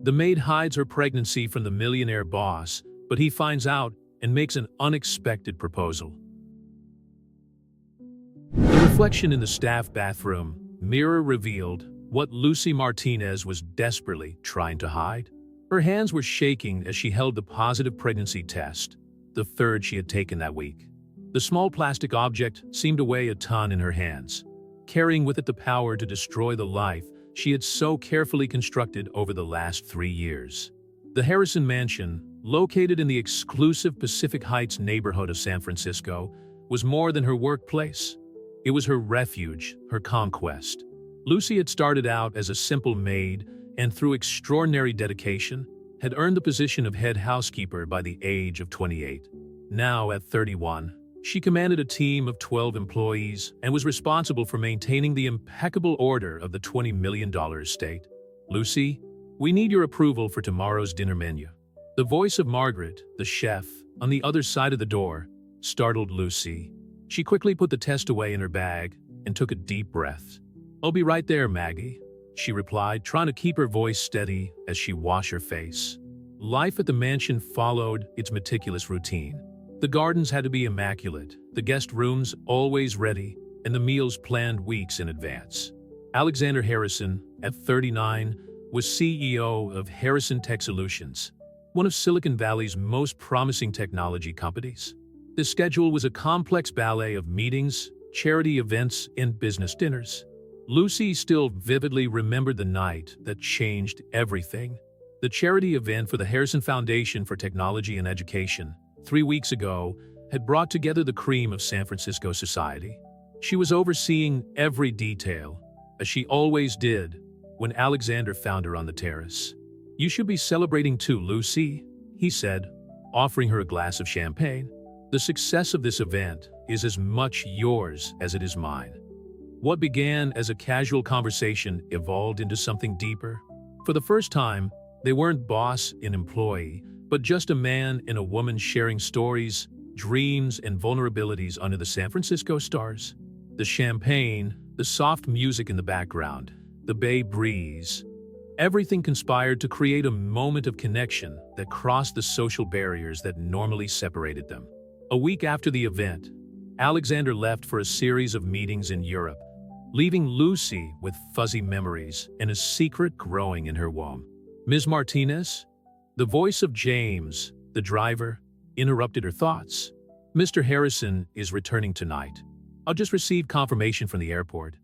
The maid hides her pregnancy from the millionaire boss, but he finds out and makes an unexpected proposal. The reflection in the staff bathroom mirror revealed what Lucy Martinez was desperately trying to hide. Her hands were shaking as she held the positive pregnancy test, the third she had taken that week. The small plastic object seemed to weigh a ton in her hands, carrying with it the power to destroy the life she had so carefully constructed over the last 3 years. The Harrison Mansion, located in the exclusive Pacific Heights neighborhood of San Francisco, was more than her workplace. It was her refuge, her conquest. Lucy had started out as a simple maid and, through extraordinary dedication, had earned the position of head housekeeper by the age of 28. Now, at 31, she commanded a team of 12 employees and was responsible for maintaining the impeccable order of the $20 million estate. "Lucy, we need your approval for tomorrow's dinner menu." The voice of Margaret, the chef, on the other side of the door, startled Lucy. She quickly put the test away in her bag and took a deep breath. "I'll be right there, Maggie," she replied, trying to keep her voice steady as she washed her face. Life at the mansion followed its meticulous routine. The gardens had to be immaculate, the guest rooms always ready, and the meals planned weeks in advance. Alexander Harrison, at 39, was CEO of Harrison Tech Solutions, one of Silicon Valley's most promising technology companies. The schedule was a complex ballet of meetings, charity events, and business dinners. Lucy still vividly remembered the night that changed everything. The charity event for the Harrison Foundation for Technology and Education, 3 weeks ago, had brought together the cream of San Francisco society. She was overseeing every detail, as she always did, when Alexander found her on the terrace. "You should be celebrating too, Lucy," he said, offering her a glass of champagne. "The success of this event is as much yours as it is mine." What began as a casual conversation evolved into something deeper. For the first time, they weren't boss and employee, but just a man and a woman sharing stories, dreams, and vulnerabilities under the San Francisco stars. The champagne, the soft music in the background, the bay breeze. Everything conspired to create a moment of connection that crossed the social barriers that normally separated them. A week after the event, Alexander left for a series of meetings in Europe, leaving Lucy with fuzzy memories and a secret growing in her womb. "Ms. Martinez?" The voice of James, the driver, interrupted her thoughts. "Mr. Harrison is returning tonight. I'll just receive confirmation from the airport."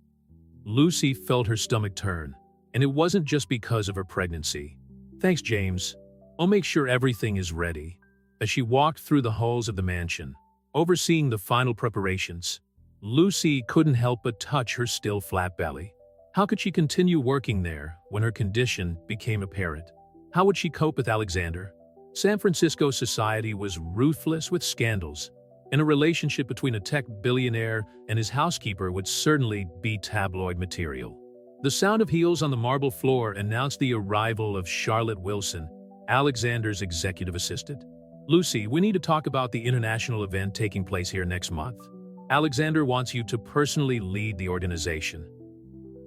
Lucy felt her stomach turn, and it wasn't just because of her pregnancy. "Thanks, James. I'll make sure everything is ready." As she walked through the halls of the mansion, overseeing the final preparations, Lucy couldn't help but touch her still flat belly. How could she continue working there when her condition became apparent? How would she cope with Alexander? San Francisco society was ruthless with scandals, and a relationship between a tech billionaire and his housekeeper would certainly be tabloid material. The sound of heels on the marble floor announced the arrival of Charlotte Wilson, Alexander's executive assistant. "Lucy, we need to talk about the international event taking place here next month. Alexander wants you to personally lead the organization."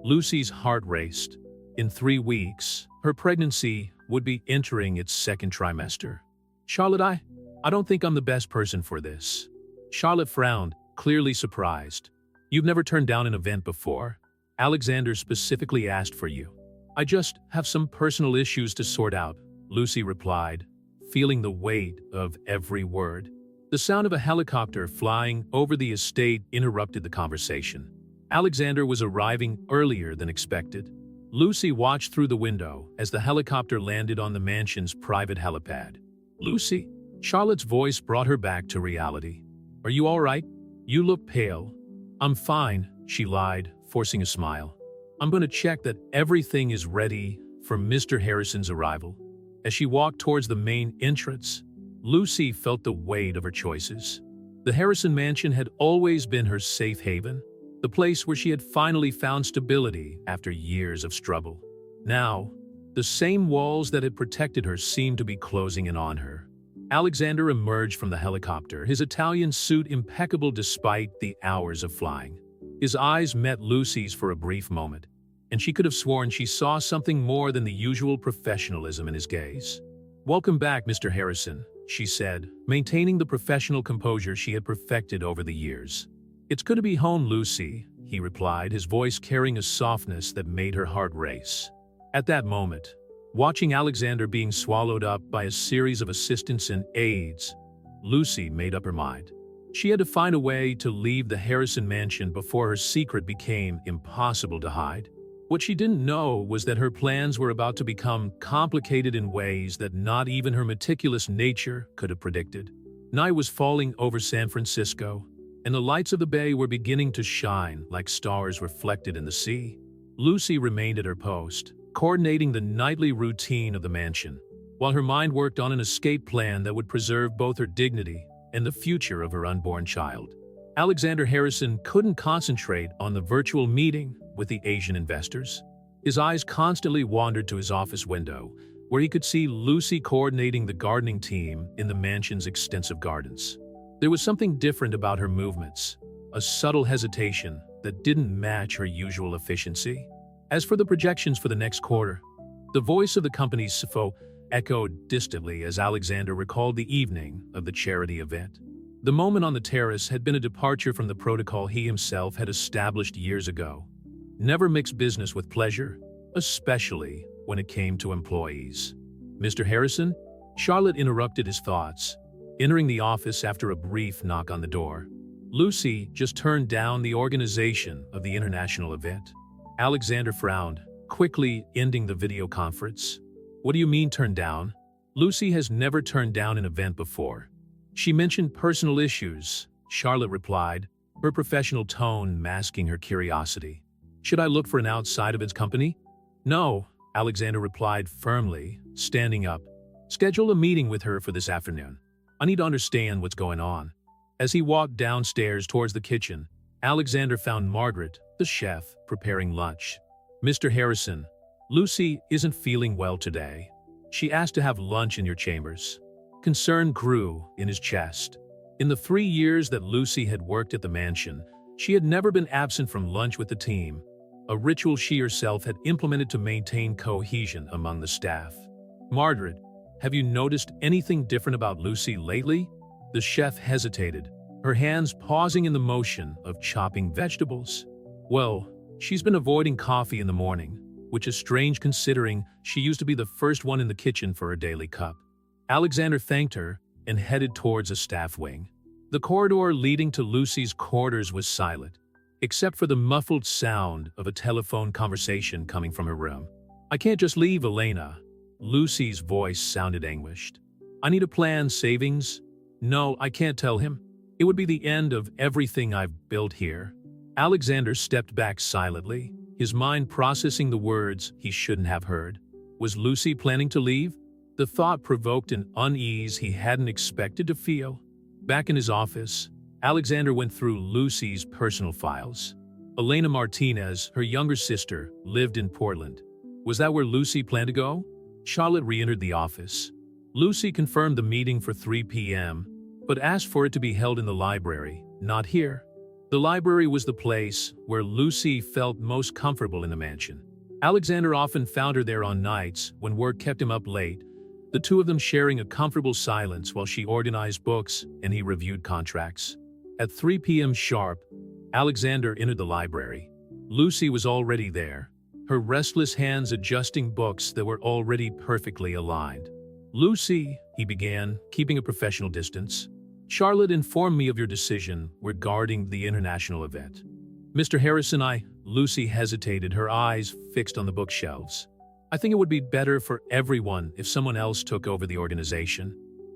Lucy's heart raced. In 3 weeks, her pregnancy would be entering its second trimester. "Charlotte, I don't think I'm the best person for this." Charlotte frowned, clearly surprised. "You've never turned down an event before. Alexander specifically asked for you." "I just have some personal issues to sort out," Lucy replied, feeling the weight of every word. The sound of a helicopter flying over the estate interrupted the conversation. Alexander was arriving earlier than expected. Lucy watched through the window as the helicopter landed on the mansion's private helipad. "Lucy?" Charlotte's voice brought her back to reality. "Are you all right? You look pale." "I'm fine," she lied, forcing a smile. "I'm going to check that everything is ready for Mr. Harrison's arrival." As she walked towards the main entrance, Lucy felt the weight of her choices. The Harrison Mansion had always been her safe haven, the place where she had finally found stability after years of struggle. Now, the same walls that had protected her seemed to be closing in on her. Alexander emerged from the helicopter, his Italian suit impeccable despite the hours of flying. His eyes met Lucy's for a brief moment. and she could have sworn she saw something more than the usual professionalism in his gaze. "Welcome back, Mr. Harrison," she said, maintaining the professional composure she had perfected over the years. "It's good to be home, Lucy," he replied, his voice carrying a softness that made her heart race. At that moment, watching Alexander being swallowed up by a series of assistants and aides, Lucy made up her mind. She had to find a way to leave the Harrison mansion before her secret became impossible to hide. What she didn't know was that her plans were about to become complicated in ways that not even her meticulous nature could have predicted. Night was falling over San Francisco, and the lights of the bay were beginning to shine like stars reflected in the sea. Lucy remained at her post, coordinating the nightly routine of the mansion, while her mind worked on an escape plan that would preserve both her dignity and the future of her unborn child. Alexander Harrison couldn't concentrate on the virtual meeting with the Asian investors. His eyes constantly wandered to his office window, where he could see Lucy coordinating the gardening team in the mansion's extensive gardens. There was something different about her movements, a subtle hesitation that didn't match her usual efficiency. As for the projections for the next quarter, the voice of the company's CFO echoed distantly as Alexander recalled the evening of the charity event. The moment on the terrace had been a departure from the protocol he himself had established years ago. Never mix business with pleasure, especially when it came to employees. "Mr. Harrison?" Charlotte interrupted his thoughts, entering the office after a brief knock on the door. Lucy just turned down the organization of the international event. Alexander frowned, quickly ending the video conference. "What do you mean turned down?" Lucy has never turned down an event before. "She mentioned personal issues," Charlotte replied, her professional tone masking her curiosity. "Should I look for an outside of its company?" "No," Alexander replied firmly, standing up. "Schedule a meeting with her for this afternoon. I need to understand what's going on." As he walked downstairs towards the kitchen, Alexander found Margaret, the chef, preparing lunch. "Mr. Harrison, Lucy isn't feeling well today. She asked to have lunch in your chambers." Concern grew in his chest. In the 3 years that Lucy had worked at the mansion, she had never been absent from lunch with the team, a ritual she herself had implemented to maintain cohesion among the staff. "Margaret, have you noticed anything different about Lucy lately?" The chef hesitated, her hands pausing in the motion of chopping vegetables. "Well, she's been avoiding coffee in the morning, which is strange considering she used to be the first one in the kitchen for her daily cup." Alexander thanked her and headed towards a staff wing. The corridor leading to Lucy's quarters was silent, except for the muffled sound of a telephone conversation coming from her room. "I can't just leave, Elena." Lucy's voice sounded anguished. "I need to plan savings." "No, I can't tell him. It would be the end of everything I've built here." Alexander stepped back silently, his mind processing the words he shouldn't have heard. Was Lucy planning to leave? The thought provoked an unease he hadn't expected to feel. Back in his office, Alexander went through Lucy's personal files. Elena Martinez, her younger sister, lived in Portland. Was that where Lucy planned to go? Charlotte re-entered the office. Lucy confirmed the meeting for 3 p.m., but asked for it to be held in the library, not here. The library was the place where Lucy felt most comfortable in the mansion. Alexander often found her there on nights when work kept him up late, the two of them sharing a comfortable silence while she organized books and he reviewed contracts. At 3 p.m. sharp, Alexander entered the library. Lucy was already there, her restless hands adjusting books that were already perfectly aligned. "Lucy," he began, keeping a professional distance, "Charlotte informed me of your decision regarding the international event." "Mr. Harrison, Lucy hesitated, her eyes fixed on the bookshelves. "I think it would be better for everyone if someone else took over the organization."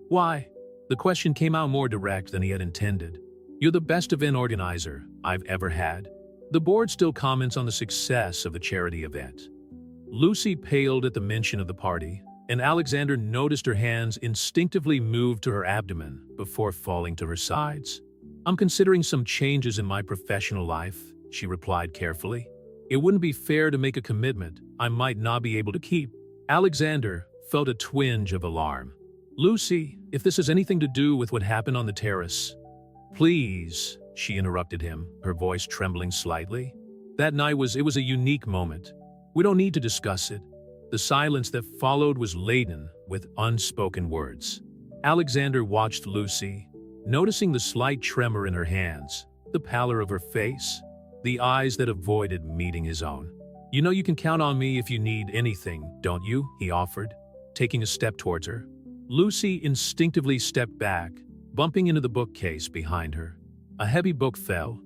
"Why?" The question came out more direct than he had intended. "You're the best event organizer I've ever had. The board still comments on the success of the charity event." Lucy paled at the mention of the party, and Alexander noticed her hands instinctively move to her abdomen before falling to her sides. "I'm considering some changes in my professional life," she replied carefully. "It wouldn't be fair to make a commitment I might not be able to keep." Alexander felt a twinge of alarm. "Lucy, if this has anything to do with what happened on the terrace..." "Please," she interrupted him, her voice trembling slightly. That night was a unique moment. We don't need to discuss it. The silence that followed was laden with unspoken words. Alexander watched Lucy, noticing the slight tremor in her hands, the pallor of her face, the eyes that avoided meeting his own. "You know you can count on me if you need anything, don't you?" he offered, taking a step towards her. Lucy instinctively stepped back, bumping into the bookcase behind her. A heavy book fell,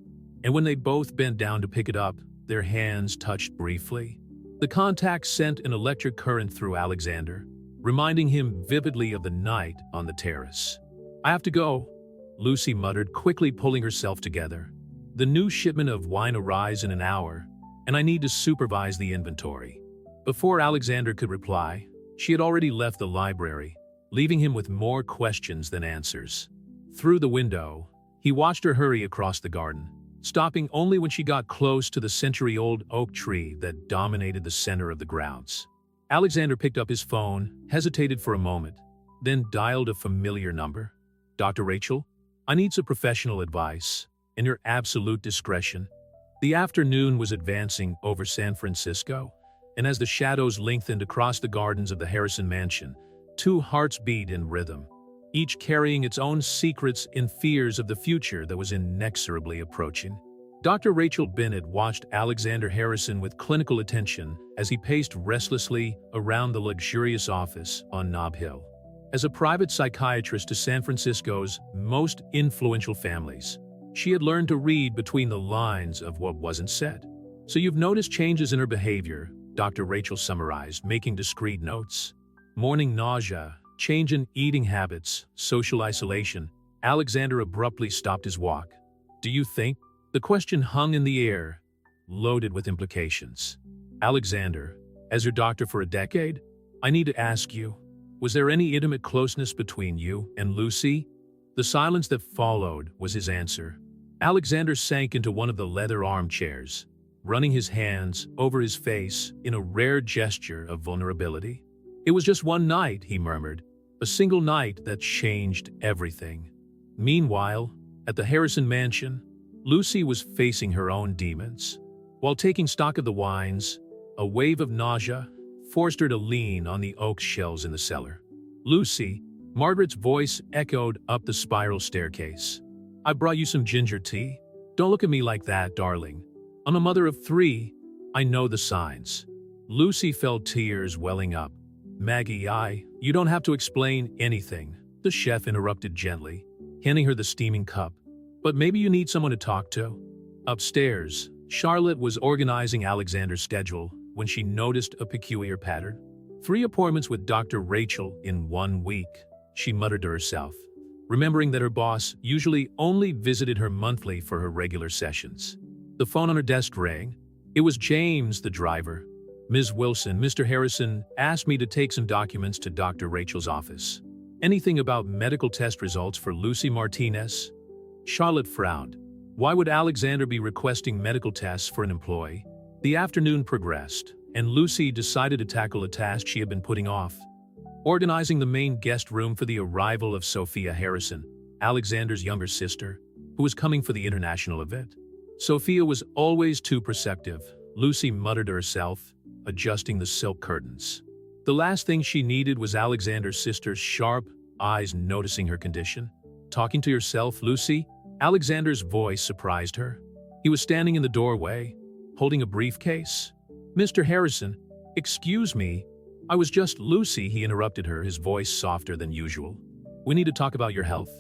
and when they both bent down to pick it up, their hands touched briefly. The contact sent an electric current through Alexander, reminding him vividly of the night on the terrace. "I have to go," Lucy muttered, quickly pulling herself together. "The new shipment of wine arrives in an hour, and I need to supervise the inventory." Before Alexander could reply, she had already left the library, leaving him with more questions than answers. Through the window, he watched her hurry across the garden, stopping only when she got close to the century-old oak tree that dominated the center of the grounds. Alexander picked up his phone, hesitated for a moment, then dialed a familiar number. "Dr. Rachel, I need some professional advice, and your absolute discretion." The afternoon was advancing over San Francisco, and as the shadows lengthened across the gardens of the Harrison mansion, two hearts beat in rhythm, each carrying its own secrets and fears of the future that was inexorably approaching. Dr. Rachel Bennett watched Alexander Harrison with clinical attention as he paced restlessly around the luxurious office on Nob Hill. As a private psychiatrist to San Francisco's most influential families, she had learned to read between the lines of what wasn't said. "So you've noticed changes in her behavior," Dr. Rachel summarized, making discreet notes. "Morning nausea, change in eating habits, social isolation." Alexander abruptly stopped his walk. "Do you think?" The question hung in the air, loaded with implications. "Alexander, as your doctor for a decade, I need to ask you, was there any intimate closeness between you and Lucy?" The silence that followed was his answer. Alexander sank into one of the leather armchairs, running his hands over his face in a rare gesture of vulnerability. "It was just one night," he murmured, "a single night that changed everything." Meanwhile, at the Harrison mansion, Lucy was facing her own demons. While taking stock of the wines, a wave of nausea forced her to lean on the oak shelves in the cellar. "Lucy," Margaret's voice echoed up the spiral staircase. "I brought you some ginger tea. Don't look at me like that, darling. I'm a mother of 3. I know the signs." Lucy felt tears welling up. "Maggie, you don't have to explain anything," the chef interrupted gently, handing her the steaming cup. "But maybe you need someone to talk to." Upstairs, Charlotte was organizing Alexander's schedule when she noticed a peculiar pattern. 3 appointments with Dr. Rachel in 1 week, she muttered to herself, remembering that her boss usually only visited her monthly for her regular sessions. The phone on her desk rang. It was James, the driver. "Ms. Wilson, Mr. Harrison asked me to take some documents to Dr. Rachel's office. Anything about medical test results for Lucy Martinez?" Charlotte frowned. Why would Alexander be requesting medical tests for an employee? The afternoon progressed, and Lucy decided to tackle a task she had been putting off: organizing the main guest room for the arrival of Sophia Harrison, Alexander's younger sister, who was coming for the international event. Sophia was always too perceptive, Lucy muttered to herself, adjusting the silk curtains. The last thing she needed was Alexander's sister's sharp eyes noticing her condition. "Talking to yourself, Lucy?" Alexander's voice surprised her. He was standing in the doorway, holding a briefcase. "Mr. Harrison, excuse me, I was just..." "Lucy," he interrupted her, his voice softer than usual. "We need to talk about your health."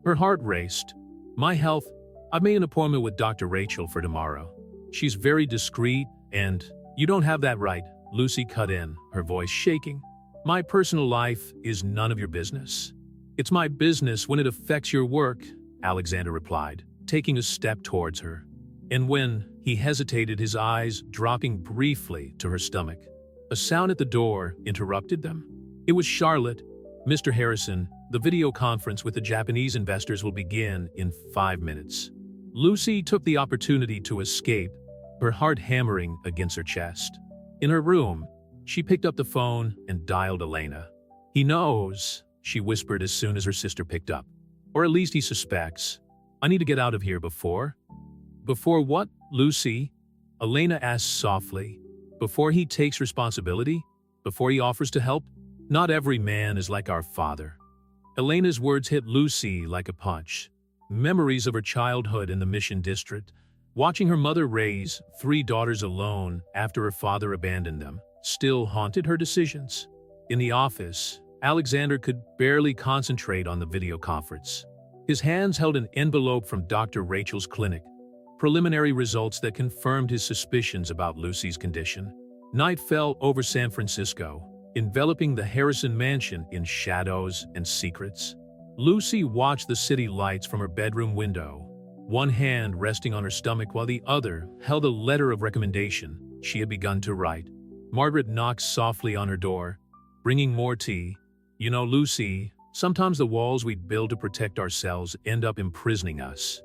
Her heart raced. "My health? I've made an appointment with Dr. Rachel for tomorrow. She's very discreet, and..." "You don't have that right," Lucy cut in, her voice shaking. "My personal life is none of your business." "It's my business when it affects your work," Alexander replied, taking a step towards her. And when he hesitated, his eyes dropping briefly to her stomach, a sound at the door interrupted them. It was Charlotte. "Mr. Harrison, the video conference with the Japanese investors will begin in 5 minutes." Lucy took the opportunity to escape, her heart hammering against her chest. In her room, she picked up the phone and dialed Elena. "He knows," she whispered as soon as her sister picked up. "Or at least he suspects. I need to get out of here before..." "Before what, Lucy?" Elena asked softly. Before he takes responsibility? Before he offers to help? Not every man is like our father. Elena's words hit Lucy like a punch. Memories of her childhood in the Mission District, watching her mother raise 3 daughters alone after her father abandoned them, still haunted her decisions. In the office, Alexander could barely concentrate on the video conference. His hands held an envelope from Dr. Rachel's clinic, preliminary results that confirmed his suspicions about Lucy's condition. Night fell over San Francisco, enveloping the Harrison mansion in shadows and secrets. Lucy watched the city lights from her bedroom window, one hand resting on her stomach while the other held a letter of recommendation she had begun to write. Margaret knocked softly on her door, bringing more tea. "You know, Lucy, sometimes the walls we build to protect ourselves end up imprisoning us."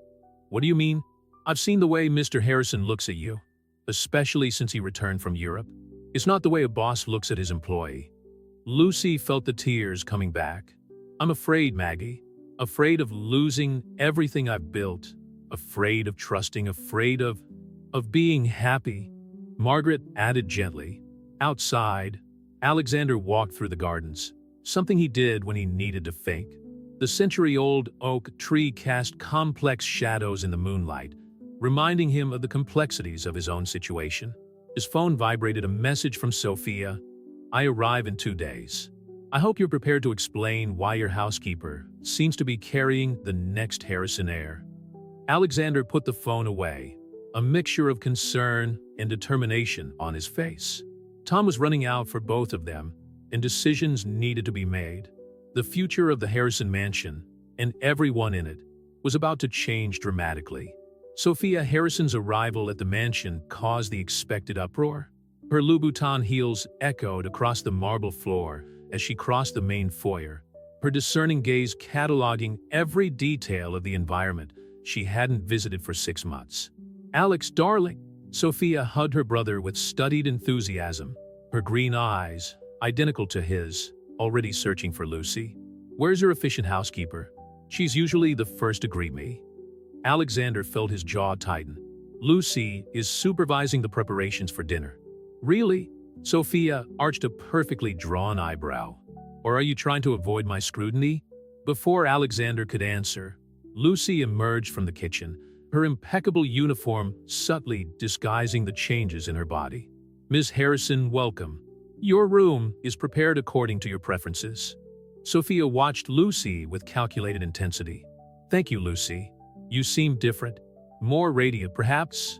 "What do you mean?" "I've seen the way Mr. Harrison looks at you, especially since he returned from Europe. It's not the way a boss looks at his employee." Lucy felt the tears coming back. "I'm afraid, Maggie. Afraid of losing everything I've built. Afraid of trusting, afraid of being happy." Margaret added gently. Outside, Alexander walked through the gardens, something he did when he needed to think. The century-old oak tree cast complex shadows in the moonlight, reminding him of the complexities of his own situation. His phone vibrated, a message from Sophia. "I arrive in 2 days. I hope you're prepared to explain why your housekeeper seems to be carrying the next Harrison heir." Alexander put the phone away, a mixture of concern and determination on his face. Time was running out for both of them, and decisions needed to be made. The future of the Harrison mansion, and everyone in it, was about to change dramatically. Sophia Harrison's arrival at the mansion caused the expected uproar. Her Louboutin heels echoed across the marble floor as she crossed the main foyer, her discerning gaze cataloging every detail of the environment she hadn't visited for 6 months. "Alex, darling!" Sophia hugged her brother with studied enthusiasm, her green eyes, identical to his, already searching for Lucy. "Where's your efficient housekeeper? She's usually the first to greet me." Alexander felt his jaw tighten. "Lucy is supervising the preparations for dinner." "Really?" Sophia arched a perfectly drawn eyebrow. "Or are you trying to avoid my scrutiny?" Before Alexander could answer, Lucy emerged from the kitchen, her impeccable uniform subtly disguising the changes in her body. "Miss Harrison, welcome. Your room is prepared according to your preferences." Sophia watched Lucy with calculated intensity. "Thank you, Lucy. You seem different. More radiant, perhaps?"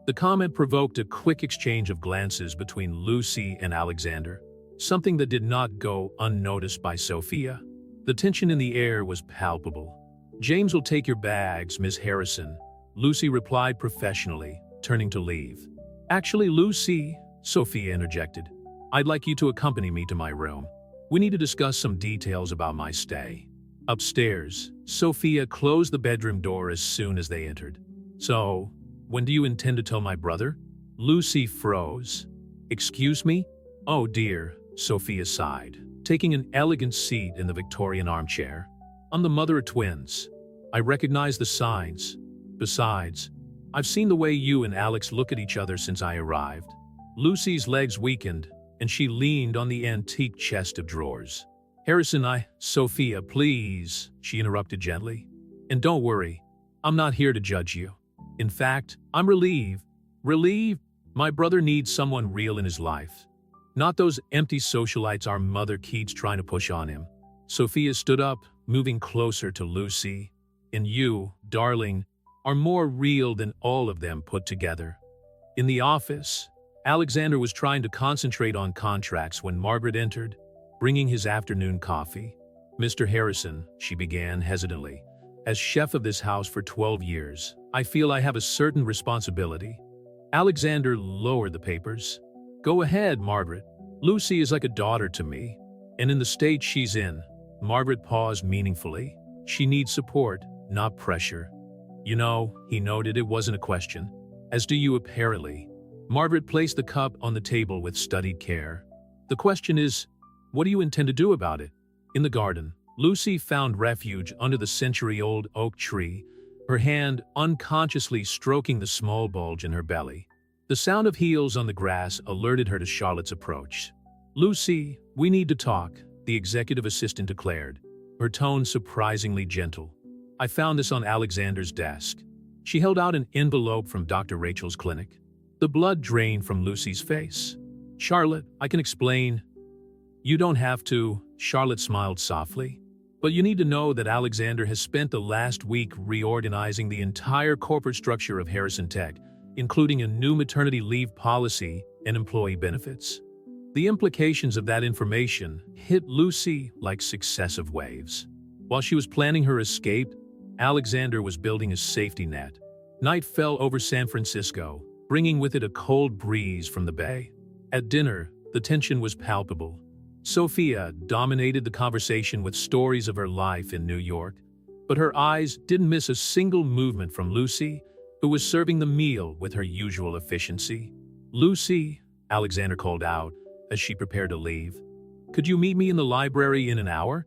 The comment provoked a quick exchange of glances between Lucy and Alexander, something that did not go unnoticed by Sophia. The tension in the air was palpable. "James will take your bags, Miss Harrison," Lucy replied professionally, turning to leave. "Actually, Lucy," Sophia interjected, "I'd like you to accompany me to my room. We need to discuss some details about my stay." Upstairs, Sophia closed the bedroom door as soon as they entered. "So, when do you intend to tell my brother?" Lucy froze. "Excuse me?" "Oh dear," Sophia sighed, taking an elegant seat in the Victorian armchair. "I'm the mother of twins. I recognize the signs. Besides, I've seen the way you and Alex look at each other since I arrived." Lucy's legs weakened, and she leaned on the antique chest of drawers. "Harrison, Sophia, please," she interrupted gently. "And don't worry, I'm not here to judge you. In fact, I'm relieved. My brother needs someone real in his life. Not those empty socialites our mother keeps trying to push on him." Sophia stood up, moving closer to Lucy. "And you, darling, are more real than all of them put together." In the office, Alexander was trying to concentrate on contracts when Margaret entered, bringing his afternoon coffee. "Mr. Harrison," she began hesitantly, "as chef of this house for 12 years, I feel I have a certain responsibility." Alexander lowered the papers. "Go ahead, Margaret. Lucy is like a daughter to me, and in the state she's in," Margaret paused meaningfully, "she needs support, not pressure." "You know," he noted, "it wasn't a question. As do you apparently." Margaret placed the cup on the table with studied care. "The question is, what do you intend to do about it?" In the garden, Lucy found refuge under the century-old oak tree, her hand unconsciously stroking the small bulge in her belly. The sound of heels on the grass alerted her to Charlotte's approach. "Lucy, we need to talk," the executive assistant declared, her tone surprisingly gentle. "I found this on Alexander's desk." She held out an envelope from Dr. Rachel's clinic. The blood drained from Lucy's face. "Charlotte, I can explain." "You don't have to," Charlotte smiled softly. "But you need to know that Alexander has spent the last week reorganizing the entire corporate structure of Harrison Tech, including a new maternity leave policy and employee benefits." The implications of that information hit Lucy like successive waves. While she was planning her escape, Alexander was building a safety net. Night fell over San Francisco, bringing with it a cold breeze from the bay. At dinner, the tension was palpable. Sophia dominated the conversation with stories of her life in New York, but her eyes didn't miss a single movement from Lucy, who was serving the meal with her usual efficiency. "Lucy," Alexander called out as she prepared to leave, "could you meet me in the library in an hour?"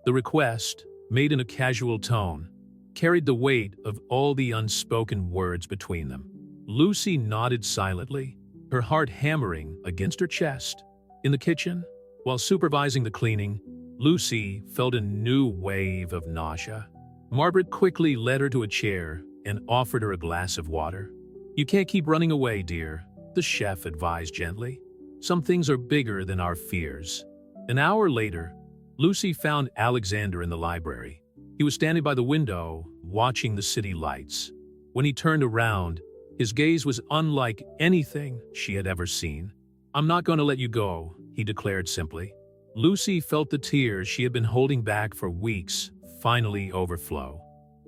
The request, made in a casual tone, carried the weight of all the unspoken words between them. Lucy nodded silently, her heart hammering against her chest. In the kitchen, while supervising the cleaning, Lucy felt a new wave of nausea. Margaret quickly led her to a chair and offered her a glass of water. "You can't keep running away, dear," the chef advised gently. "Some things are bigger than our fears." An hour later, Lucy found Alexander in the library. He was standing by the window, watching the city lights. When he turned around, his gaze was unlike anything she had ever seen. "I'm not going to let you go," he declared simply. Lucy felt the tears she had been holding back for weeks finally overflow.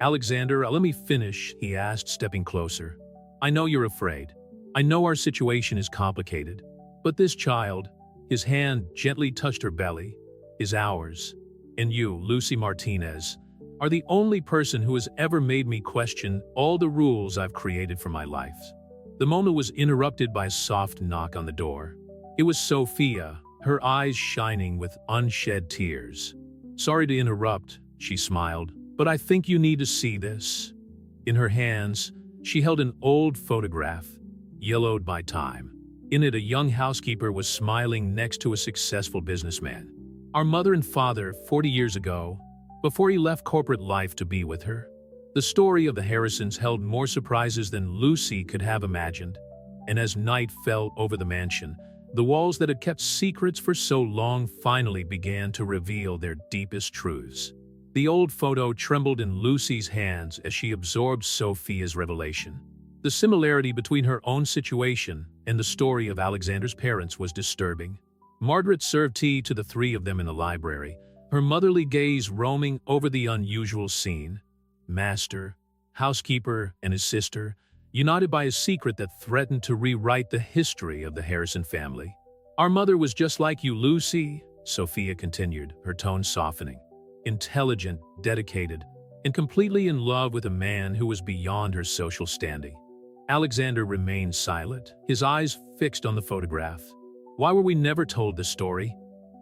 "Alexander, let me finish," he asked, stepping closer. "I know you're afraid. I know our situation is complicated. But this child," his hand gently touched her belly, "is ours. And you, Lucy Martinez, are the only person who has ever made me question all the rules I've created for my life." The moment was interrupted by a soft knock on the door. It was Sophia, her eyes shining with unshed tears. "Sorry to interrupt," she smiled, "but I think you need to see this." In her hands, she held an old photograph, yellowed by time. In it, a young housekeeper was smiling next to a successful businessman. Our mother and father, 40 years ago, before he left corporate life to be with her. The story of the Harrisons held more surprises than Lucy could have imagined, and as night fell over the mansion, the walls that had kept secrets for so long finally began to reveal their deepest truths. The old photo trembled in Lucy's hands as she absorbed Sophia's revelation. The similarity between her own situation and the story of Alexander's parents was disturbing. Margaret served tea to the three of them in the library, her motherly gaze roaming over the unusual scene. Master, housekeeper, and his sister, united by a secret that threatened to rewrite the history of the Harrison family. "Our mother was just like you, Lucy," Sophia continued, her tone softening. "Intelligent, dedicated, and completely in love with a man who was beyond her social standing." Alexander remained silent, his eyes fixed on the photograph. Why were we never told this story?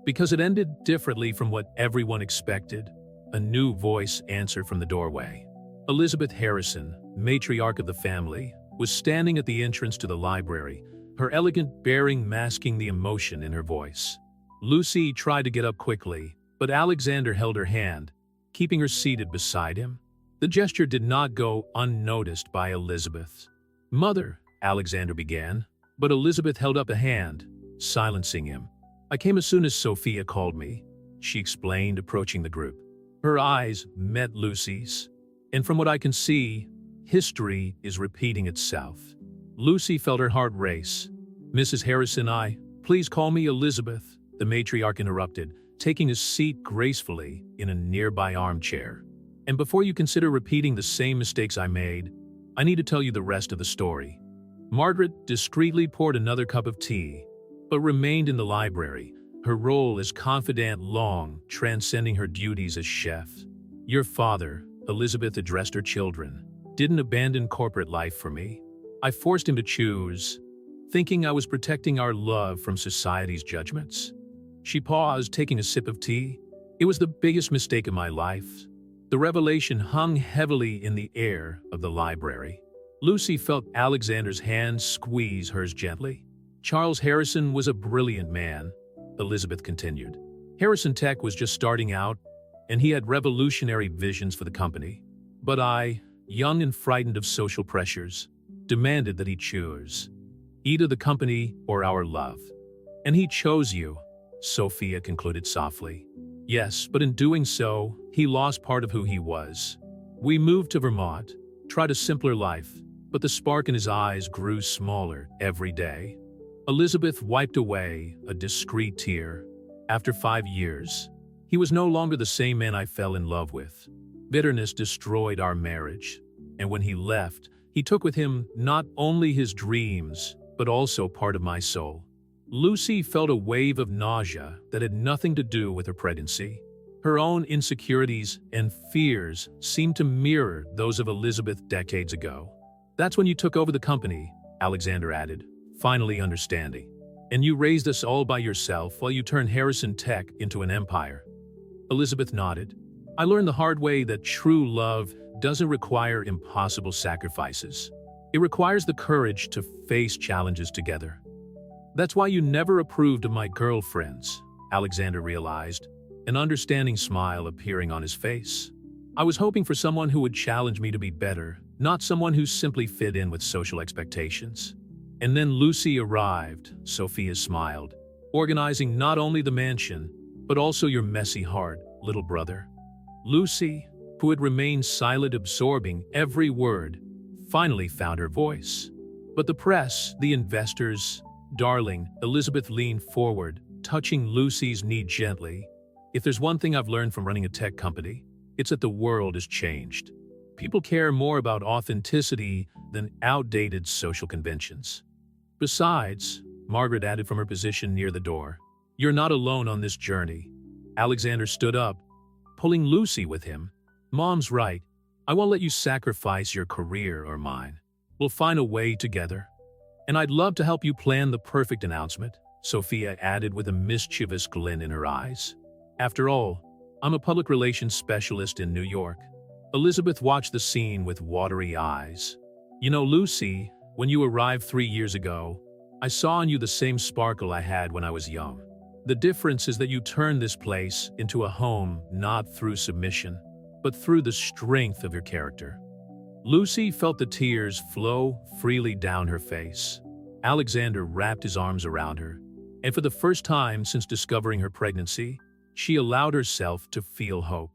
Because it ended differently from what everyone expected. A new voice answered from the doorway. Elizabeth Harrison, matriarch of the family, was standing at the entrance to the library, her elegant bearing masking the emotion in her voice. Lucy tried to get up quickly, but Alexander held her hand, keeping her seated beside him. The gesture did not go unnoticed by Elizabeth. "Mother," Alexander began, but Elizabeth held up a hand, silencing him. "I came as soon as Sophia called me," she explained, approaching the group. Her eyes met Lucy's, and from what I can see, history is repeating itself. Lucy felt her heart race. "Mrs. Harrison, please call me Elizabeth," the matriarch interrupted, taking a seat gracefully in a nearby armchair. "And before you consider repeating the same mistakes I made, I need to tell you the rest of the story." Margaret discreetly poured another cup of tea, but remained in the library, her role as confidant long transcending her duties as chef. "Your father," Elizabeth addressed her children, "didn't abandon corporate life for me. I forced him to choose, thinking I was protecting our love from society's judgments." She paused, taking a sip of tea. "It was the biggest mistake of my life." The revelation hung heavily in the air of the library. Lucy felt Alexander's hand squeeze hers gently. Charles Harrison was a brilliant man, Elizabeth continued. Harrison Tech was just starting out, and he had revolutionary visions for the company. But I, young and frightened of social pressures, demanded that he choose either the company or our love. And he chose you, Sophia concluded softly. Yes, but in doing so, he lost part of who he was. We moved to Vermont, tried a simpler life, but the spark in his eyes grew smaller every day. Elizabeth wiped away a discreet tear. After 5 years, he was no longer the same man I fell in love with. Bitterness destroyed our marriage, and when he left, he took with him not only his dreams, but also part of my soul. Lucy felt a wave of nausea that had nothing to do with her pregnancy. Her own insecurities and fears seemed to mirror those of Elizabeth decades ago. That's when you took over the company, Alexander added, finally understanding. And you raised us all by yourself while you turned Harrison Tech into an empire. Elizabeth nodded. I learned the hard way that true love doesn't require impossible sacrifices. It requires the courage to face challenges together. That's why you never approved of my girlfriends, Alexander realized, an understanding smile appearing on his face. I was hoping for someone who would challenge me to be better, not someone who simply fit in with social expectations. And then Lucy arrived, Sophia smiled, organizing not only the mansion, but also your messy heart, little brother. Lucy, who had remained silent, absorbing every word, finally found her voice. But the press, the investors, darling, Elizabeth leaned forward, touching Lucy's knee gently. If there's one thing I've learned from running a tech company, it's that the world has changed. People care more about authenticity than outdated social conventions. Besides, Margaret added from her position near the door, you're not alone on this journey. Alexander stood up, pulling Lucy with him. Mom's right. I won't let you sacrifice your career or mine. We'll find a way together. And I'd love to help you plan the perfect announcement, Sophia added with a mischievous glint in her eyes. After all, I'm a public relations specialist in New York. Elizabeth watched the scene with watery eyes. You know, Lucy, when you arrived 3 years ago, I saw in you the same sparkle I had when I was young. The difference is that you turned this place into a home not through submission, but through the strength of your character. Lucy felt the tears flow freely down her face. Alexander wrapped his arms around her, and for the first time since discovering her pregnancy, she allowed herself to feel hope.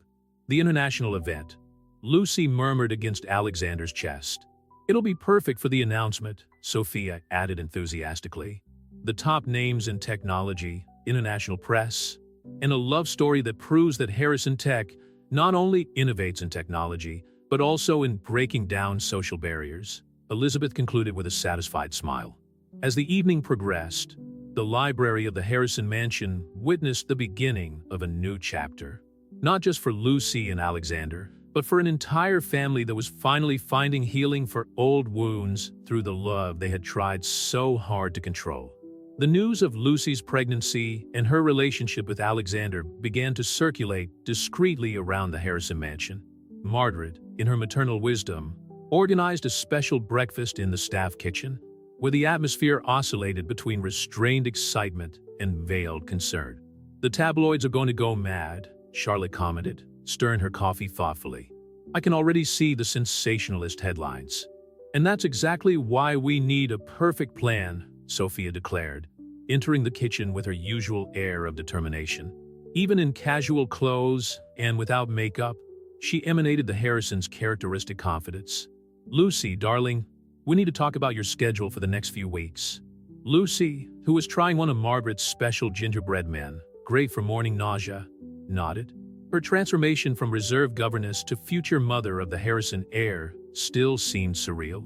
The international event. Lucy murmured against Alexander's chest. It'll be perfect for the announcement, Sophia added enthusiastically. The top names in technology, international press, and a love story that proves that Harrison Tech not only innovates in technology, but also in breaking down social barriers, Elizabeth concluded with a satisfied smile. As the evening progressed, the library of the Harrison mansion witnessed the beginning of a new chapter. Not just for Lucy and Alexander, but for an entire family that was finally finding healing for old wounds through the love they had tried so hard to control. The news of Lucy's pregnancy and her relationship with Alexander began to circulate discreetly around the Harrison mansion. Margaret, in her maternal wisdom, organized a special breakfast in the staff kitchen, where the atmosphere oscillated between restrained excitement and veiled concern. The tabloids are going to go mad, Charlotte commented, stirring her coffee thoughtfully. I can already see the sensationalist headlines. And that's exactly why we need a perfect plan, Sophia declared, entering the kitchen with her usual air of determination. Even in casual clothes and without makeup, she emanated the Harrisons' characteristic confidence. Lucy, darling, we need to talk about your schedule for the next few weeks. Lucy, who was trying one of Margaret's special gingerbread men, great for morning nausea, nodded. Her transformation from reserved governess to future mother of the Harrison heir still seemed surreal.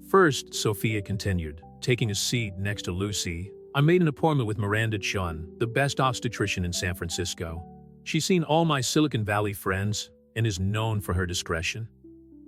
First, Sophia continued, taking a seat next to Lucy, I made an appointment with Miranda Chun, the best obstetrician in San Francisco. She's seen all my Silicon Valley friends and is known for her discretion.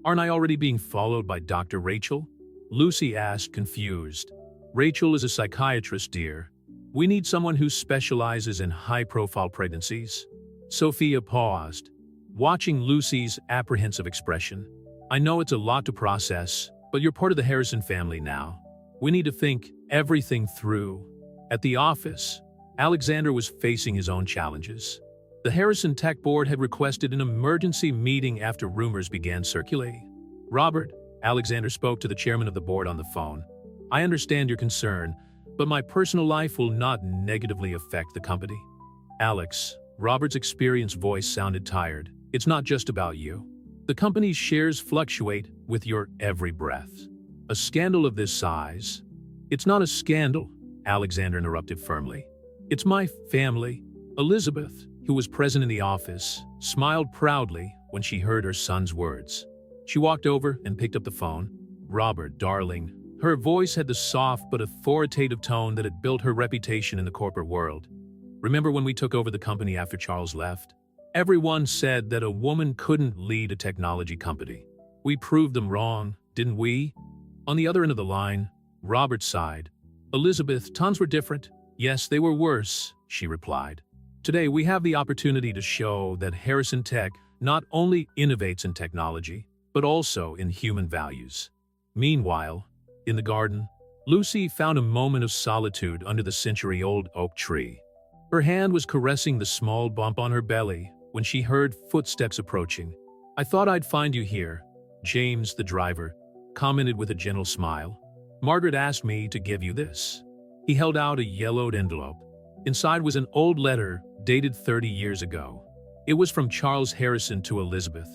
Aren't I already being followed by Dr. Rachel? Lucy asked, confused. Rachel is a psychiatrist, dear. We need someone who specializes in high-profile pregnancies. Sophia paused, watching Lucy's apprehensive expression. I know it's a lot to process, But you're part of the Harrison family now. We need to think everything through. At the office, Alexander was facing his own challenges. The Harrison Tech Board had requested an emergency meeting after rumors began circulating. Robert, Alexander spoke to the chairman of the board on the phone. I understand your concern, but my personal life will not negatively affect the company. Alex, Robert's experienced voice sounded tired. It's not just about you. The company's shares fluctuate with your every breath. A scandal of this size. It's not a scandal, Alexander interrupted firmly. It's my family. Elizabeth, who was present in the office, smiled proudly when she heard her son's words. She walked over and picked up the phone. Robert, darling. Her voice had the soft but authoritative tone that had built her reputation in the corporate world. Remember when we took over the company after Charles left? Everyone said that a woman couldn't lead a technology company. We proved them wrong, didn't we? On the other end of the line, Robert sighed. Elizabeth, times were different. Yes, they were worse, she replied. Today, we have the opportunity to show that Harrison Tech not only innovates in technology, but also in human values. Meanwhile, in the garden, Lucy found a moment of solitude under the century-old oak tree. Her hand was caressing the small bump on her belly when she heard footsteps approaching. I thought I'd find you here, James, the driver, commented with a gentle smile. Margaret asked me to give you this. He held out a yellowed envelope. Inside was an old letter dated 30 years ago. It was from Charles Harrison to Elizabeth.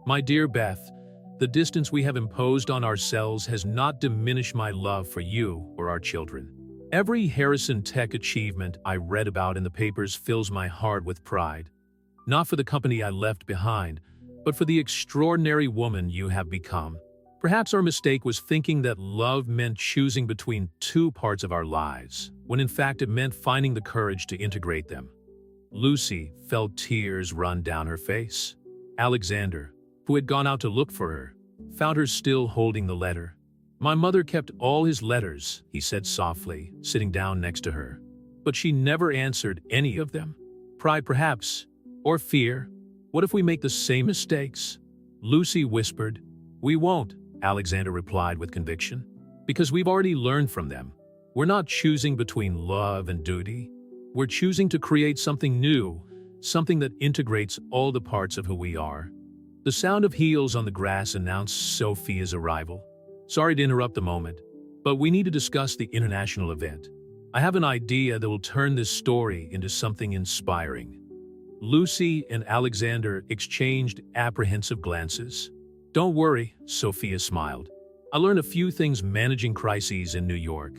My dear Beth, the distance we have imposed on ourselves has not diminished my love for you or our children. Every Harrison Tech achievement I read about in the papers fills my heart with pride. Not for the company I left behind, but for the extraordinary woman you have become. Perhaps our mistake was thinking that love meant choosing between two parts of our lives, when in fact it meant finding the courage to integrate them. Lucy felt tears run down her face. Alexander, who had gone out to look for her, found her still holding the letter. My mother kept all his letters, he said softly, sitting down next to her. But she never answered any of them. Pride perhaps, or fear. What if we make the same mistakes? Lucy whispered. We won't, Alexander replied with conviction. Because we've already learned from them. We're not choosing between love and duty. We're choosing to create something new, something that integrates all the parts of who we are. The sound of heels on the grass announced Sophia's arrival. Sorry to interrupt the moment, but we need to discuss the international event. I have an idea that will turn this story into something inspiring. Lucy and Alexander exchanged apprehensive glances. Don't worry, Sophia smiled. I learned a few things managing crises in New York.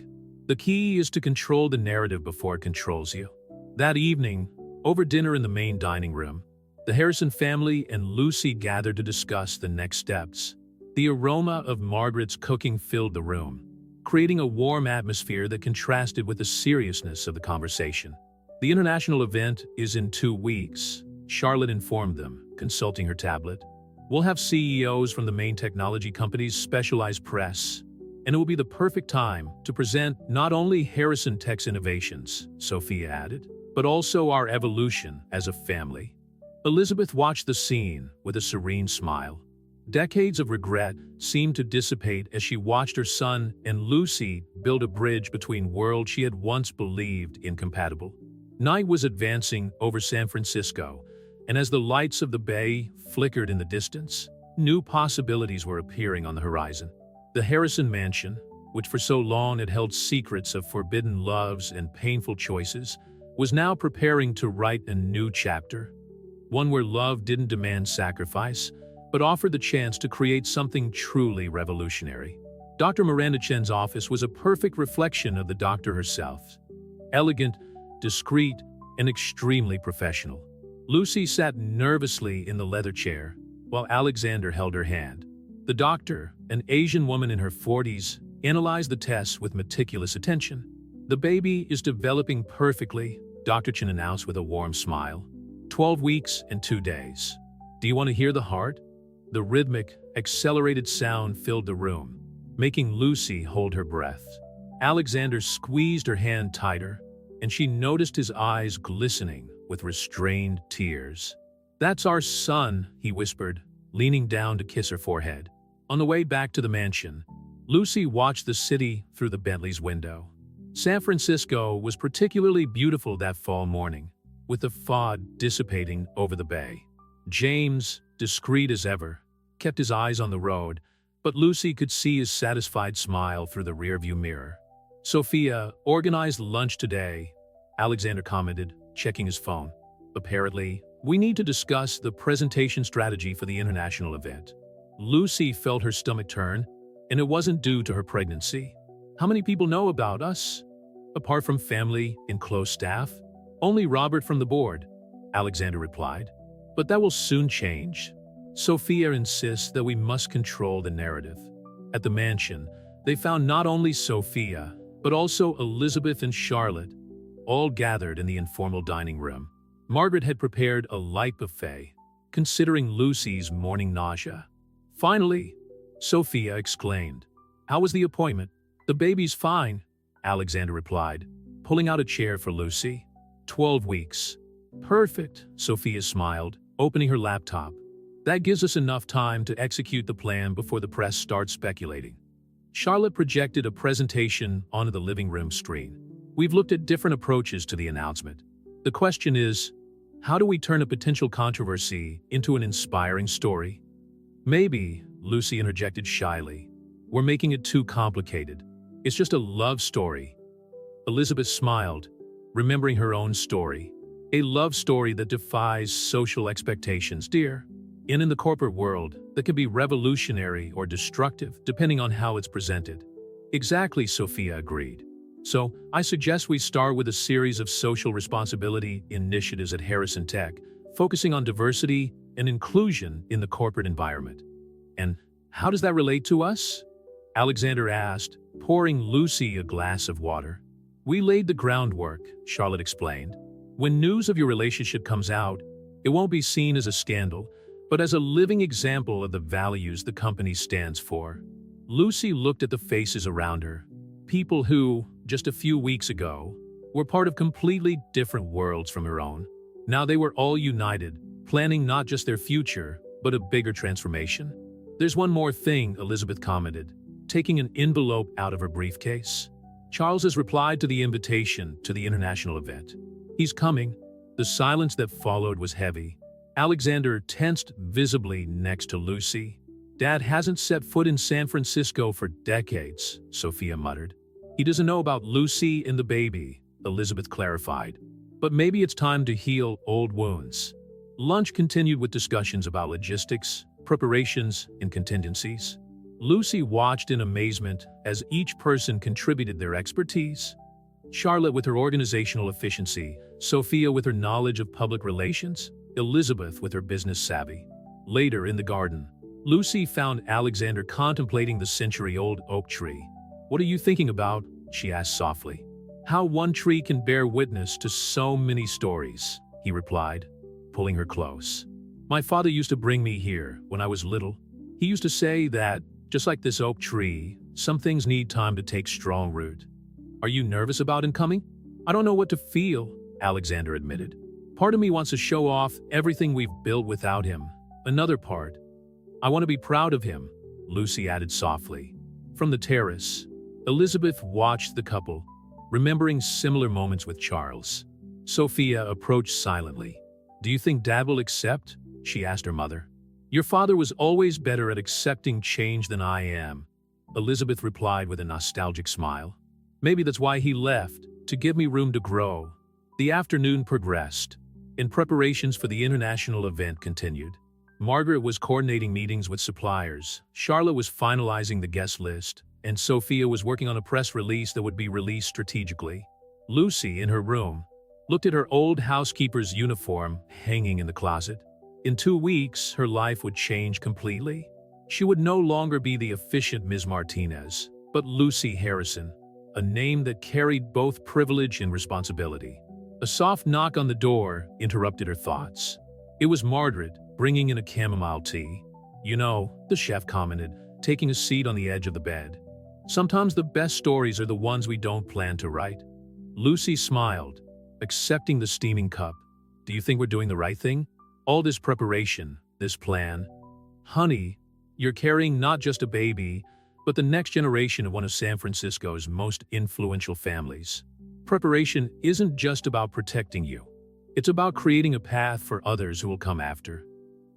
The key is to control the narrative before it controls you. That evening, over dinner in the main dining room, the Harrison family and Lucy gathered to discuss the next steps. The aroma of Margaret's cooking filled the room, creating a warm atmosphere that contrasted with the seriousness of the conversation. The international event is in 2 weeks, Charlotte informed them, consulting her tablet. We'll have CEOs from the main technology companies, specialized press, and it will be the perfect time to present not only Harrison Tech's innovations, Sophia added, but also our evolution as a family. Elizabeth watched the scene with a serene smile. Decades of regret seemed to dissipate as she watched her son and Lucy build a bridge between worlds she had once believed incompatible. Night was advancing over San Francisco, and as the lights of the bay flickered in the distance, new possibilities were appearing on the horizon. The Harrison mansion, which for so long had held secrets of forbidden loves and painful choices, was now preparing to write a new chapter. One where love didn't demand sacrifice, but offered the chance to create something truly revolutionary. Dr. Miranda Chen's office was a perfect reflection of the doctor herself. Elegant, discreet, and extremely professional. Lucy sat nervously in the leather chair, while Alexander held her hand. The doctor, an Asian woman in her 40s, analyzed the tests with meticulous attention. The baby is developing perfectly, Dr. Chen announced with a warm smile. 12 weeks and 2 days. Do you want to hear the heart? The rhythmic, accelerated sound filled the room, making Lucy hold her breath. Alexander squeezed her hand tighter, and she noticed his eyes glistening with restrained tears. That's our son, he whispered, leaning down to kiss her forehead. On the way back to the mansion, Lucy watched the city through the Bentley's window. San Francisco was particularly beautiful that fall morning, with the fog dissipating over the bay. James, discreet as ever, kept his eyes on the road, but Lucy could see his satisfied smile through the rearview mirror. "Sophia organized lunch today," Alexander commented, checking his phone. "Apparently, we need to discuss the presentation strategy for the international event." Lucy felt her stomach turn, and it wasn't due to her pregnancy. "How many people know about us?" "Apart from family and close staff, only Robert from the board," Alexander replied. "But that will soon change. Sophia insists that we must control the narrative." At the mansion, they found not only Sophia, but also Elizabeth and Charlotte, all gathered in the informal dining room. Margaret had prepared a light buffet, considering Lucy's morning nausea. Finally, Sophia exclaimed, "How was the appointment?" "The baby's fine," Alexander replied, pulling out a chair for Lucy. 12 weeks. "Perfect," Sophia smiled, opening her laptop. "That gives us enough time to execute the plan before the press starts speculating." Charlotte projected a presentation onto the living room screen. "We've looked at different approaches to the announcement. The question is, how do we turn a potential controversy into an inspiring story?" "Maybe," Lucy interjected shyly, "we're making it too complicated. It's just a love story." Elizabeth smiled, remembering her own story. "A love story that defies social expectations, dear. In the corporate world, that can be revolutionary or destructive, depending on how it's presented." "Exactly," Sophia agreed. "So, I suggest we start with a series of social responsibility initiatives at Harrison Tech, focusing on diversity and inclusion in the corporate environment." "And how does that relate to us?" Alexander asked, pouring Lucy a glass of water. "We laid the groundwork," Charlotte explained. "When news of your relationship comes out, it won't be seen as a scandal, but as a living example of the values the company stands for." Lucy looked at the faces around her, people who, just a few weeks ago, were part of completely different worlds from her own. Now they were all united, planning not just their future, but a bigger transformation. "There's one more thing," Elizabeth commented, taking an envelope out of her briefcase. "Charles has replied to the invitation to the international event. He's coming." The silence that followed was heavy. Alexander tensed visibly next to Lucy. "Dad hasn't set foot in San Francisco for decades," Sophia muttered. "He doesn't know about Lucy and the baby," Elizabeth clarified. "But maybe it's time to heal old wounds." Lunch continued with discussions about logistics, preparations, and contingencies. Lucy watched in amazement as each person contributed their expertise. Charlotte with her organizational efficiency, Sophia with her knowledge of public relations, Elizabeth with her business savvy. Later in the garden, Lucy found Alexander contemplating the century-old oak tree. "What are you thinking about?" she asked softly. "How one tree can bear witness to so many stories," he replied, pulling her close. "My father used to bring me here when I was little. He used to say that, just like this oak tree, some things need time to take strong root." "Are you nervous about him coming?" "I don't know what to feel," Alexander admitted. "Part of me wants to show off everything we've built without him. Another part, I want to be proud of him," Lucy added softly. From the terrace, Elizabeth watched the couple, remembering similar moments with Charles. Sophia approached silently. "Do you think Dad will accept?" she asked her mother. "Your father was always better at accepting change than I am," Elizabeth replied with a nostalgic smile. "Maybe that's why he left, to give me room to grow." The afternoon progressed, and preparations for the international event continued. Margaret was coordinating meetings with suppliers, Charlotte was finalizing the guest list, and Sophia was working on a press release that would be released strategically. Lucy, in her room, looked at her old housekeeper's uniform hanging in the closet. In 2 weeks, her life would change completely. She would no longer be the efficient Ms. Martinez, but Lucy Harrison, a name that carried both privilege and responsibility. A soft knock on the door interrupted her thoughts. It was Margaret, bringing in a chamomile tea. "You know," the chef commented, taking a seat on the edge of the bed. "Sometimes the best stories are the ones we don't plan to write." Lucy smiled, accepting the steaming cup. "Do you think we're doing the right thing? All this preparation, this plan?" "Honey, You're carrying not just a baby, but the next generation of one of San Francisco's most influential families. Preparation isn't just about protecting you. It's about creating a path for others who will come after.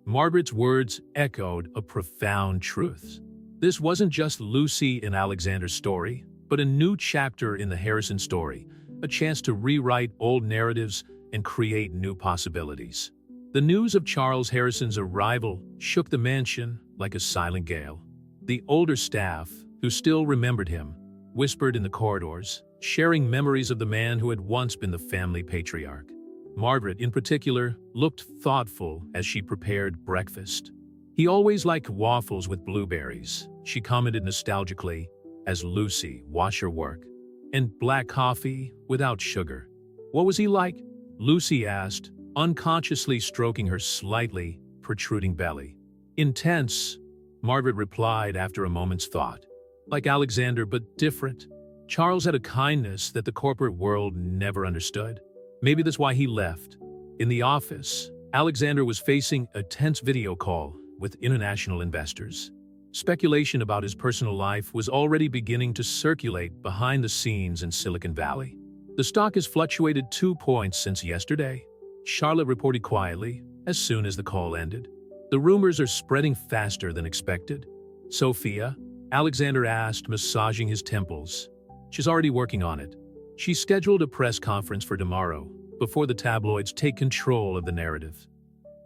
Margaret's words echoed a profound truth. This wasn't just Lucy and Alexander's story, but a new chapter in the Harrison story, a chance to rewrite old narratives and create new possibilities. The news of Charles Harrison's arrival shook the mansion like a silent gale. The older staff, who still remembered him, whispered in the corridors, sharing memories of the man who had once been the family patriarch. Margaret, in particular, looked thoughtful as she prepared breakfast. "He always liked waffles with blueberries," she commented nostalgically as Lucy watched her work. "And black coffee without sugar." "What was he like?" Lucy asked, unconsciously stroking her slightly protruding belly. "Intense," Margaret replied after a moment's thought. "Like Alexander, but different. Charles had a kindness that the corporate world never understood. Maybe that's why he left." In the office, Alexander was facing a tense video call with international investors. Speculation about his personal life was already beginning to circulate behind the scenes in Silicon Valley. "The stock has fluctuated 2 points since yesterday," Charlotte reported quietly as soon as the call ended. "The rumors are spreading faster than expected." "Sophia?" Alexander asked, massaging his temples. "She's already working on it. She's scheduled a press conference for tomorrow, before the tabloids take control of the narrative."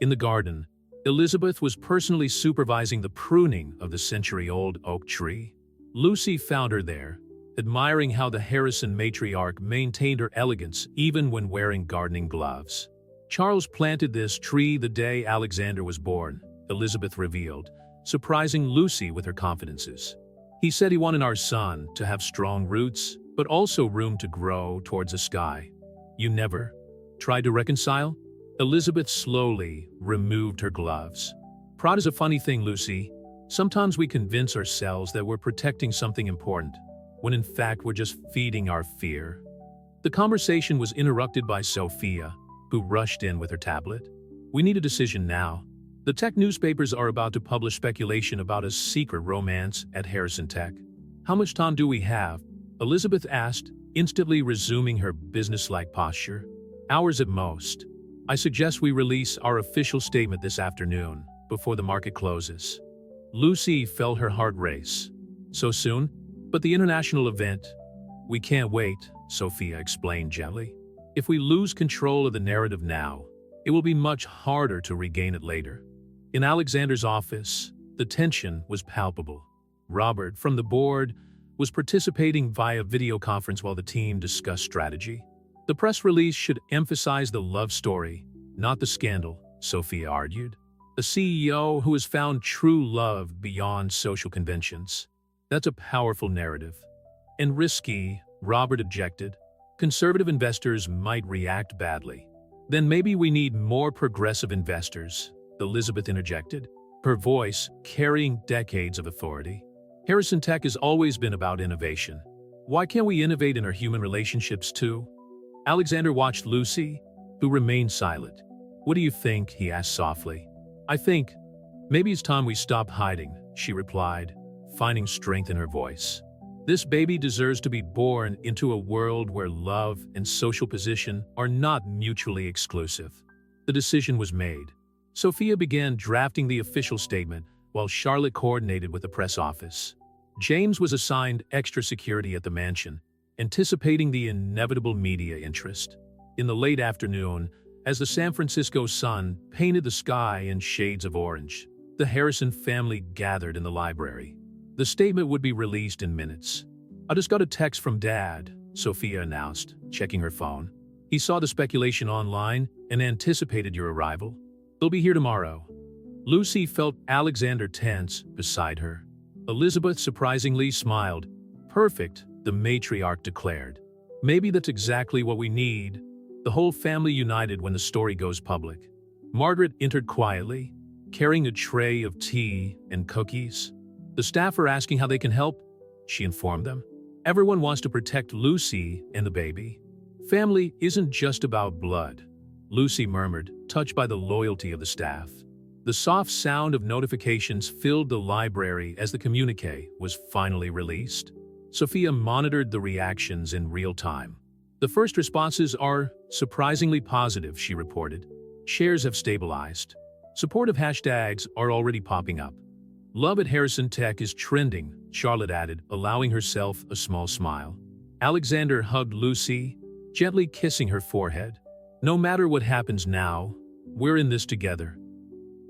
In the garden, Elizabeth was personally supervising the pruning of the century-old oak tree. Lucy found her there, admiring how the Harrison matriarch maintained her elegance even when wearing gardening gloves. "Charles planted this tree the day Alexander was born," Elizabeth revealed, surprising Lucy with her confidences. "He said he wanted our son to have strong roots, but also room to grow towards the sky." "You never tried to reconcile?" Elizabeth slowly removed her gloves. "Pride is a funny thing, Lucy. Sometimes we convince ourselves that we're protecting something important, when in fact we're just feeding our fear." The conversation was interrupted by Sophia, who rushed in with her tablet. "We need a decision now. The tech newspapers are about to publish speculation about a secret romance at Harrison Tech." "How much time do we have?" Elizabeth asked, instantly resuming her businesslike posture. "Hours at most. I suggest we release our official statement this afternoon, before the market closes." Lucy felt her heart race. "So soon? But the international event." "We can't wait," Sophia explained gently. "If we lose control of the narrative now, it will be much harder to regain it later." In Alexander's office, the tension was palpable. Robert, from the board, was participating via video conference while the team discussed strategy. "The press release should emphasize the love story, not the scandal," Sophia argued. "A CEO who has found true love beyond social conventions. That's a powerful narrative." "And risky," Robert objected. "Conservative investors might react badly." "Then maybe we need more progressive investors," Elizabeth interjected, her voice carrying decades of authority. "Harrison Tech has always been about innovation. Why can't we innovate in our human relationships too?" Alexander watched Lucy, who remained silent. "What do you think?" he asked softly. "I think maybe it's time we stop hiding," she replied, finding strength in her voice. "This baby deserves to be born into a world where love and social position are not mutually exclusive." The decision was made. Sophia began drafting the official statement, while Charlotte coordinated with the press office. James was assigned extra security at the mansion, anticipating the inevitable media interest. In the late afternoon, as the San Francisco sun painted the sky in shades of orange, the Harrison family gathered in the library. The statement would be released in minutes. "I just got a text from Dad," Sophia announced, checking her phone. "He saw the speculation online and anticipated your arrival. They'll be here tomorrow." Lucy felt Alexander tense beside her. Elizabeth surprisingly smiled. "Perfect," the matriarch declared. "Maybe that's exactly what we need. The whole family united when the story goes public." Margaret entered quietly, carrying a tray of tea and cookies. "The staff are asking how they can help," she informed them. "Everyone wants to protect Lucy and the baby." "Family isn't just about blood," Lucy murmured, touched by the loyalty of the staff. The soft sound of notifications filled the library as the communique was finally released. Sophia monitored the reactions in real time. The first responses are surprisingly positive, she reported. Shares have stabilized. Supportive hashtags are already popping up. Love at Harrison Tech is trending, Charlotte added, allowing herself a small smile. Alexander hugged Lucy, gently kissing her forehead. No matter what happens now, we're in this together.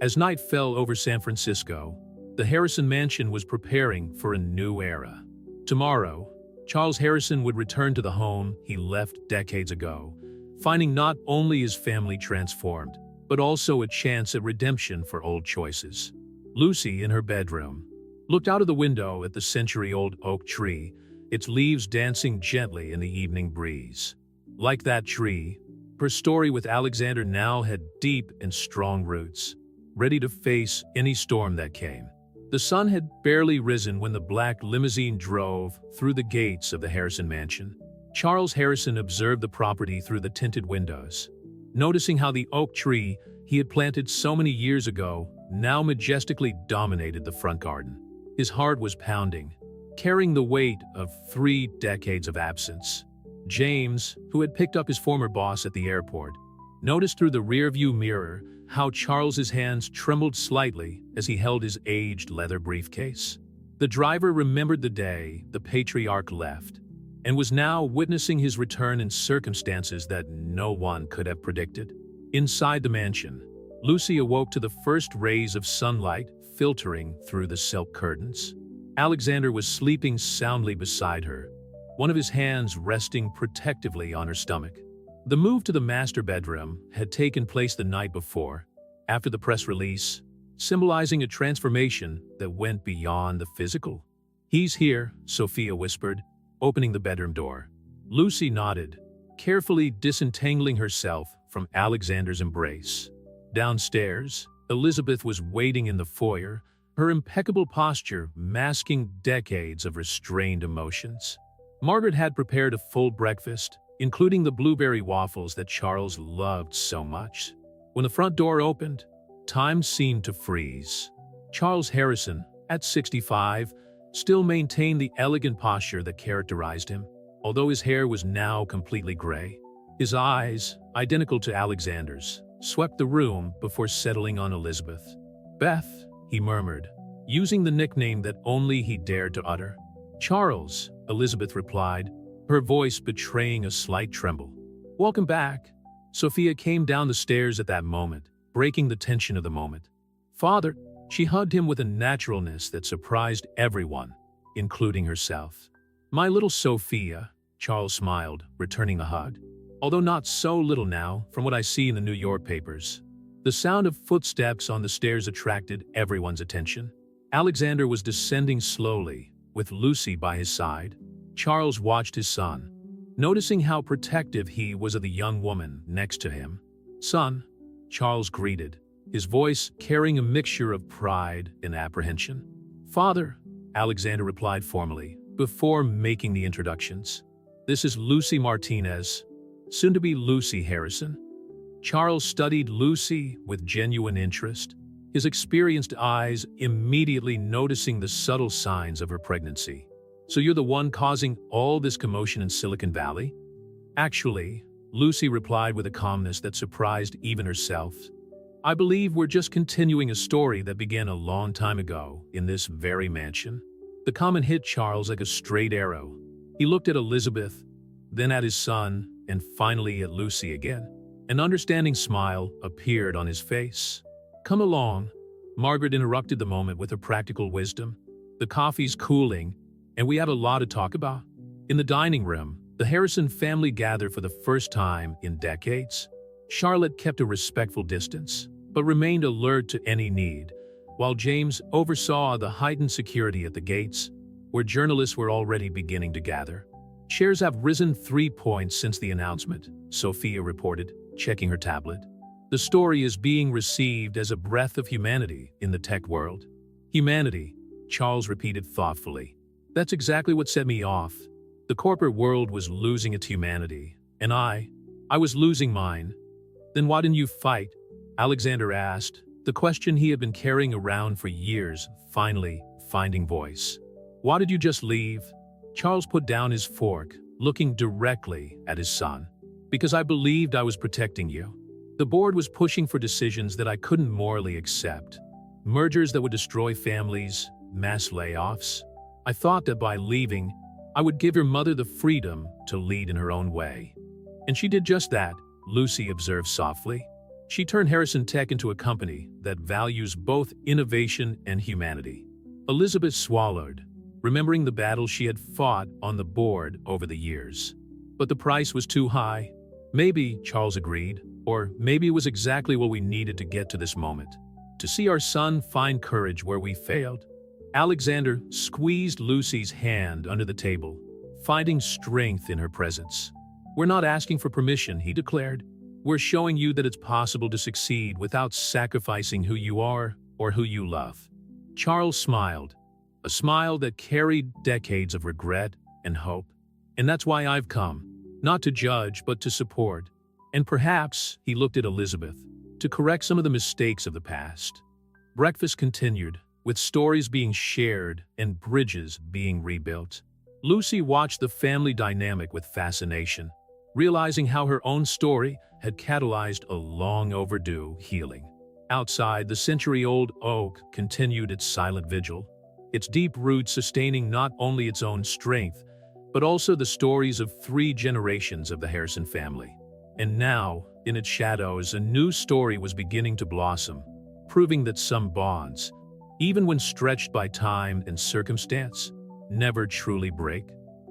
As night fell over San Francisco, the Harrison mansion was preparing for a new era. Tomorrow, Charles Harrison would return to the home he left decades ago, finding not only his family transformed, but also a chance at redemption for old choices. Lucy, in her bedroom, looked out of the window at the century-old oak tree, its leaves dancing gently in the evening breeze. Like that tree, her story with Alexander now had deep and strong roots, ready to face any storm that came. The sun had barely risen when the black limousine drove through the gates of the Harrison mansion. Charles Harrison observed the property through the tinted windows, noticing how the oak tree he had planted so many years ago now majestically dominated the front garden. His heart was pounding, carrying the weight of 3 decades of absence. James, who had picked up his former boss at the airport, noticed through the rearview mirror how Charles's hands trembled slightly as he held his aged leather briefcase. The driver remembered the day the patriarch left and was now witnessing his return in circumstances that no one could have predicted. Inside the mansion, Lucy awoke to the first rays of sunlight filtering through the silk curtains. Alexander was sleeping soundly beside her, one of his hands resting protectively on her stomach. The move to the master bedroom had taken place the night before, after the press release, symbolizing a transformation that went beyond the physical. "He's here," Sophia whispered, opening the bedroom door. Lucy nodded, carefully disentangling herself from Alexander's embrace. Downstairs, Elizabeth was waiting in the foyer, her impeccable posture masking decades of restrained emotions. Margaret had prepared a full breakfast, including the blueberry waffles that Charles loved so much. When the front door opened, time seemed to freeze. Charles Harrison, at 65, still maintained the elegant posture that characterized him, although his hair was now completely gray. His eyes, identical to Alexander's, swept the room before settling on Elizabeth. "Beth," he murmured, using the nickname that only he dared to utter. "Charles," Elizabeth replied, her voice betraying a slight tremble. "Welcome back." Sophia came down the stairs at that moment, breaking the tension of the moment. "Father," she hugged him with a naturalness that surprised everyone, including herself. "My little Sophia," Charles smiled, returning the hug. "Although not so little now, from what I see in the New York papers." The sound of footsteps on the stairs attracted everyone's attention. Alexander was descending slowly, with Lucy by his side. Charles watched his son, noticing how protective he was of the young woman next to him. "Son," Charles greeted, his voice carrying a mixture of pride and apprehension. "Father," Alexander replied formally, before making the introductions. "This is Lucy Martinez, soon to be Lucy Harrison." Charles studied Lucy with genuine interest, his experienced eyes immediately noticing the subtle signs of her pregnancy. "So you're the one causing all this commotion in Silicon Valley?" "Actually," Lucy replied with a calmness that surprised even herself, "I believe we're just continuing a story that began a long time ago in this very mansion." The comment hit Charles like a straight arrow. He looked at Elizabeth, then at his son, and finally at Lucy again. An understanding smile appeared on his face. "Come along," Margaret interrupted the moment with her practical wisdom. "The coffee's cooling, and we have a lot to talk about." In the dining room, the Harrison family gathered for the first time in decades. Charlotte kept a respectful distance, but remained alert to any need, while James oversaw the heightened security at the gates, where journalists were already beginning to gather. "Shares have risen 3 points since the announcement," Sophia reported, checking her tablet. "The story is being received as a breath of humanity in the tech world." "Humanity," Charles repeated thoughtfully. "That's exactly what set me off. The corporate world was losing its humanity, and I was losing mine." "Then why didn't you fight?" Alexander asked, The question he had been carrying around for years, finally finding voice. "Why did you just leave?" Charles put down his fork, looking directly at his son. "Because I believed I was protecting you. The board was pushing for decisions that I couldn't morally accept. Mergers that would destroy families, mass layoffs. I thought that by leaving, I would give your mother the freedom to lead in her own way. And she did just that," Lucy observed softly. "She turned Harrison Tech into a company that values both innovation and humanity." Elizabeth swallowed, remembering the battle she had fought on the board over the years. But the price was too high. "Maybe," Charles agreed, "or maybe it was exactly what we needed to get to this moment. To see our son find courage where we failed." Alexander squeezed Lucy's hand under the table, finding strength in her presence. "We're not asking for permission," he declared. "We're showing you that it's possible to succeed without sacrificing who you are or who you love." Charles smiled, a smile that carried decades of regret and hope. "And that's why I've come, not to judge but to support. And perhaps," he looked at Elizabeth, "to correct some of the mistakes of the past." Breakfast continued, with stories being shared and bridges being rebuilt. Lucy watched the family dynamic with fascination, realizing how her own story had catalyzed a long-overdue healing. Outside, the century-old oak continued its silent vigil, its deep roots sustaining not only its own strength, but also the stories of 3 generations of the Harrison family. And now, in its shadows, a new story was beginning to blossom, proving that some bonds, even when stretched by time and circumstance, never truly break.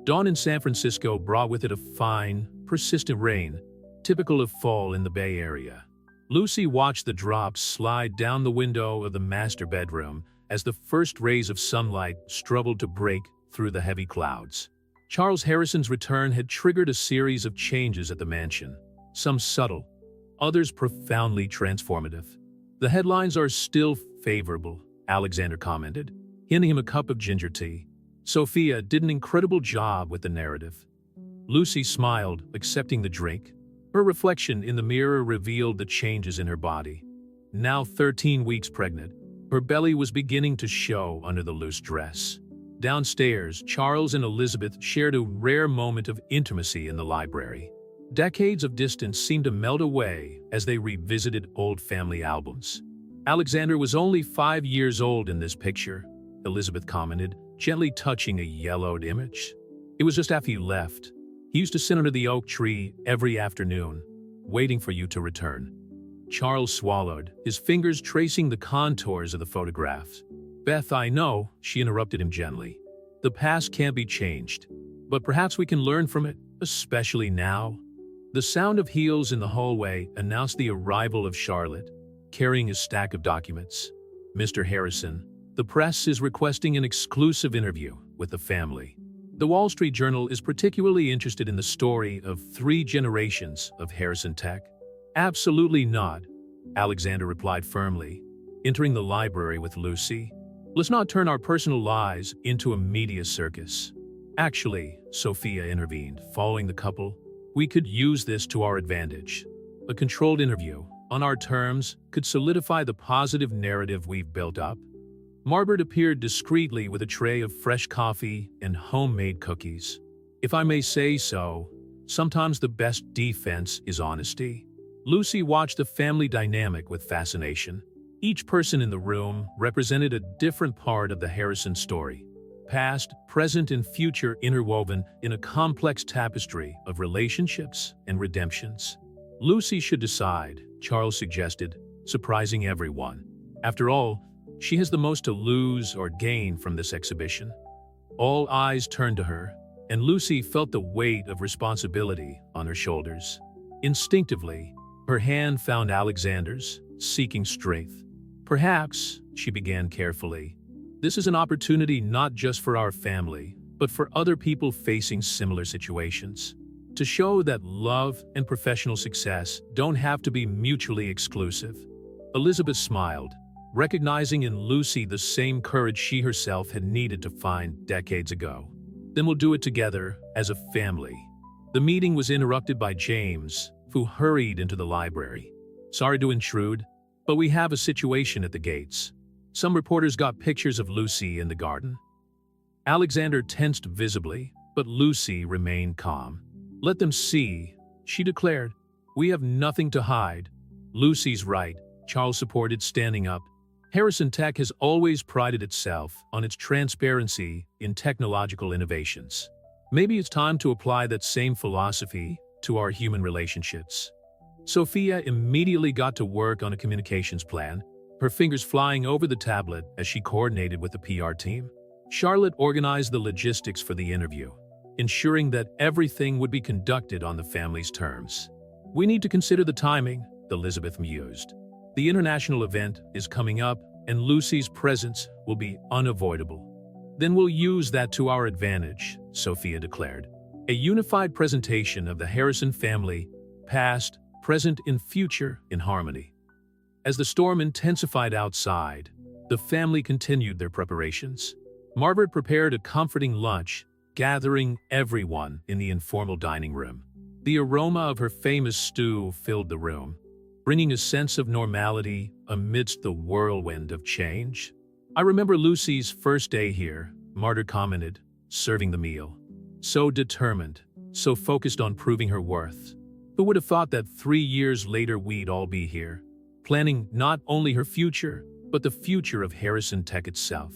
Dawn in San Francisco brought with it a fine, persistent rain, typical of fall in the Bay Area. Lucy watched the drops slide down the window of the master bedroom as the first rays of sunlight struggled to break through the heavy clouds. Charles Harrison's return had triggered a series of changes at the mansion, some subtle, others profoundly transformative. "The headlines are still favorable," Alexander commented, handing him a cup of ginger tea. "Sophia did an incredible job with the narrative." Lucy smiled, accepting the drink. Her reflection in the mirror revealed the changes in her body. Now 13 weeks pregnant, her belly was beginning to show under the loose dress. Downstairs, Charles and Elizabeth shared a rare moment of intimacy in the library. Decades of distance seemed to melt away as they revisited old family albums. "Alexander was only 5 years old in this picture," Elizabeth commented, gently touching a yellowed image. "It was just after you left. He used to sit under the oak tree every afternoon, waiting for you to return." Charles swallowed, his fingers tracing the contours of the photographs. "Beth, I know," she interrupted him gently. "The past can't be changed, but perhaps we can learn from it, especially now." The sound of heels in the hallway announced the arrival of Charlotte, carrying a stack of documents. "Mr. Harrison, the press is requesting an exclusive interview with the family. The Wall Street Journal is particularly interested in the story of 3 generations of Harrison Tech." "Absolutely not," Alexander replied firmly, entering the library with Lucy. "Let's not turn our personal lives into a media circus." "Actually," Sophia intervened, following the couple, "we could use this to our advantage. A controlled interview, on our terms, could solidify the positive narrative we've built up." Marbert appeared discreetly with a tray of fresh coffee and homemade cookies. "If I may say so, sometimes the best defense is honesty." Lucy watched the family dynamic with fascination. Each person in the room represented a different part of the Harrison story. Past, present, and future interwoven in a complex tapestry of relationships and redemptions. "Lucy should decide," Charles suggested, surprising everyone. "After all, she has the most to lose or gain from this exhibition." All eyes turned to her, and Lucy felt the weight of responsibility on her shoulders. Instinctively, her hand found Alexander's, seeking strength. "Perhaps," she began carefully, "this is an opportunity not just for our family, but for other people facing similar situations. To show that love and professional success don't have to be mutually exclusive." Elizabeth smiled, recognizing in Lucy the same courage she herself had needed to find decades ago. "Then we'll do it together, as a family." The meeting was interrupted by James, who hurried into the library. "Sorry to intrude." But we have a situation at the gates. Some reporters got pictures of Lucy in the garden. Alexander tensed visibly, but Lucy remained calm. "Let them see," she declared. "We have nothing to hide." "Lucy's right," Charles supported, standing up. Harrison Tech has always prided itself on its transparency in technological innovations. Maybe it's time to apply that same philosophy to our human relationships. Sophia immediately got to work on a communications plan, her fingers flying over the tablet as she coordinated with the PR team. Charlotte organized the logistics for the interview, ensuring that everything would be conducted on the family's terms. "We need to consider the timing," Elizabeth mused. "The international event is coming up, and Lucy's presence will be unavoidable." "Then we'll use that to our advantage," Sophia declared. A unified presentation of the Harrison family, past, present, and future, in harmony. As the storm intensified outside, the family continued their preparations. Margaret prepared a comforting lunch, gathering everyone in the informal dining room. The aroma of her famous stew filled the room, bringing a sense of normality amidst the whirlwind of change. "I remember Lucy's first day here," Margaret commented, serving the meal. "So determined, so focused on proving her worth. Who would have thought that 3 years later we'd all be here, planning not only her future, but the future of Harrison Tech itself?"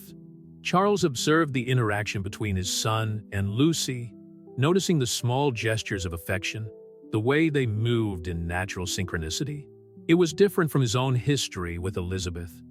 Charles observed the interaction between his son and Lucy, noticing the small gestures of affection, the way they moved in natural synchronicity. It was different from his own history with Elizabeth.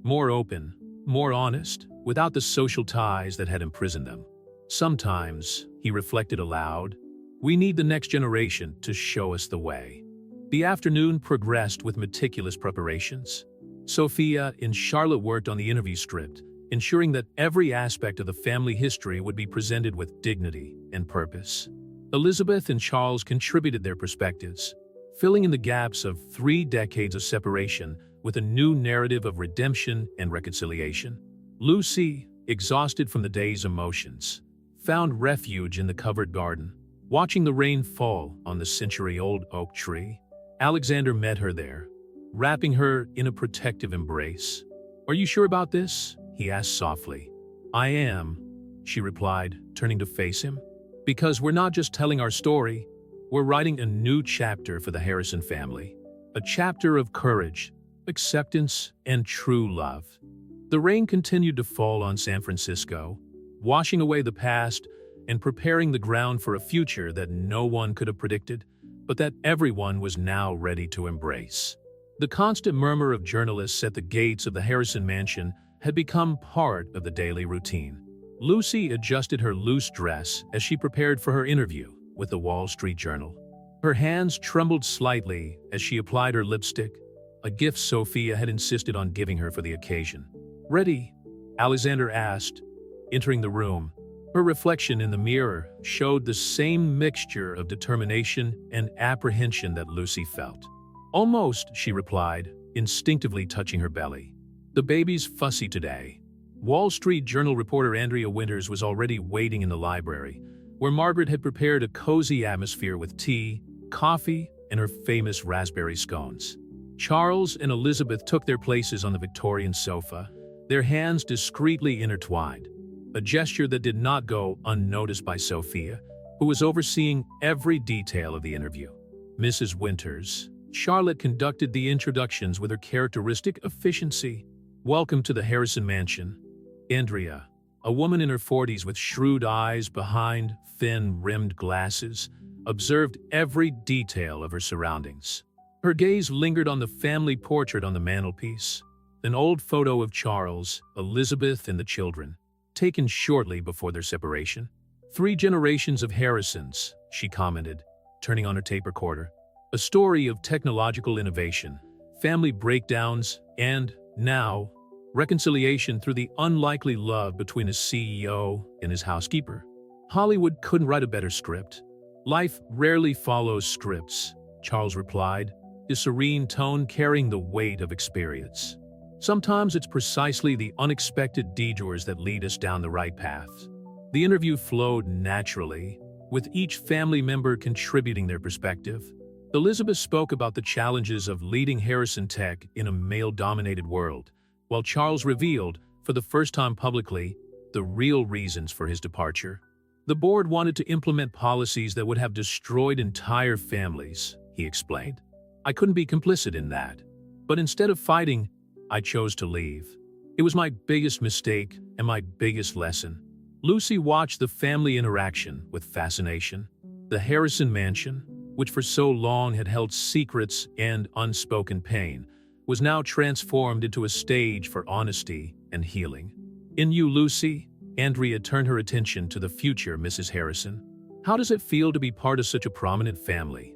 More open, more honest, without the social ties that had imprisoned them. Sometimes, he reflected aloud, we need the next generation to show us the way. The afternoon progressed with meticulous preparations. Sophia and Charlotte worked on the interview script, ensuring that every aspect of the family history would be presented with dignity and purpose. Elizabeth and Charles contributed their perspectives, filling in the gaps of 3 decades of separation with a new narrative of redemption and reconciliation. Lucy, exhausted from the day's emotions, found refuge in the covered garden, watching the rain fall on the century-old oak tree. Alexander met her there, wrapping her in a protective embrace. "Are you sure about this?" he asked softly. "I am," she replied, turning to face him. "Because we're not just telling our story, we're writing a new chapter for the Harrison family. A chapter of courage, acceptance, and true love." The rain continued to fall on San Francisco, washing away the past and preparing the ground for a future that no one could have predicted, but that everyone was now ready to embrace. The constant murmur of journalists at the gates of the Harrison mansion had become part of the daily routine. Lucy adjusted her loose dress as she prepared for her interview with the Wall Street Journal. Her hands trembled slightly as she applied her lipstick, a gift Sophia had insisted on giving her for the occasion. "Ready?" Alexander asked, entering the room. Her reflection in the mirror showed the same mixture of determination and apprehension that Lucy felt. "Almost," she replied, instinctively touching her belly. "The baby's fussy today." Wall Street Journal reporter Andrea Winters was already waiting in the library, where Margaret had prepared a cozy atmosphere with tea, coffee, and her famous raspberry scones. Charles and Elizabeth took their places on the Victorian sofa, their hands discreetly intertwined, a gesture that did not go unnoticed by Sophia, who was overseeing every detail of the interview. "Mrs. Winters," Charlotte conducted the introductions with her characteristic efficiency. "Welcome to the Harrison mansion." Andrea, a woman in her 40s with shrewd eyes behind thin-rimmed glasses, observed every detail of her surroundings. Her gaze lingered on the family portrait on the mantelpiece, an old photo of Charles, Elizabeth, and the children, taken shortly before their separation. "3 generations of Harrisons," she commented, turning on her tape recorder. "A story of technological innovation, family breakdowns, and, now, reconciliation through the unlikely love between a CEO and his housekeeper." "Hollywood couldn't write a better script." "Life rarely follows scripts," Charles replied, his serene tone carrying the weight of experience. "Sometimes it's precisely the unexpected detours that lead us down the right path." The interview flowed naturally, with each family member contributing their perspective. Elizabeth spoke about the challenges of leading Harrison Tech in a male-dominated world, while Charles revealed, for the first time publicly, the real reasons for his departure. The board wanted to implement policies that would have destroyed entire families, he explained. I couldn't be complicit in that. But instead of fighting, I chose to leave. It was my biggest mistake and my biggest lesson. Lucy watched the family interaction with fascination. The Harrison mansion, which for so long had held secrets and unspoken pain, was now transformed into a stage for honesty and healing. In You, Lucy, Andrea turned her attention to the future Mrs. Harrison. How does it feel to be part of such a prominent family?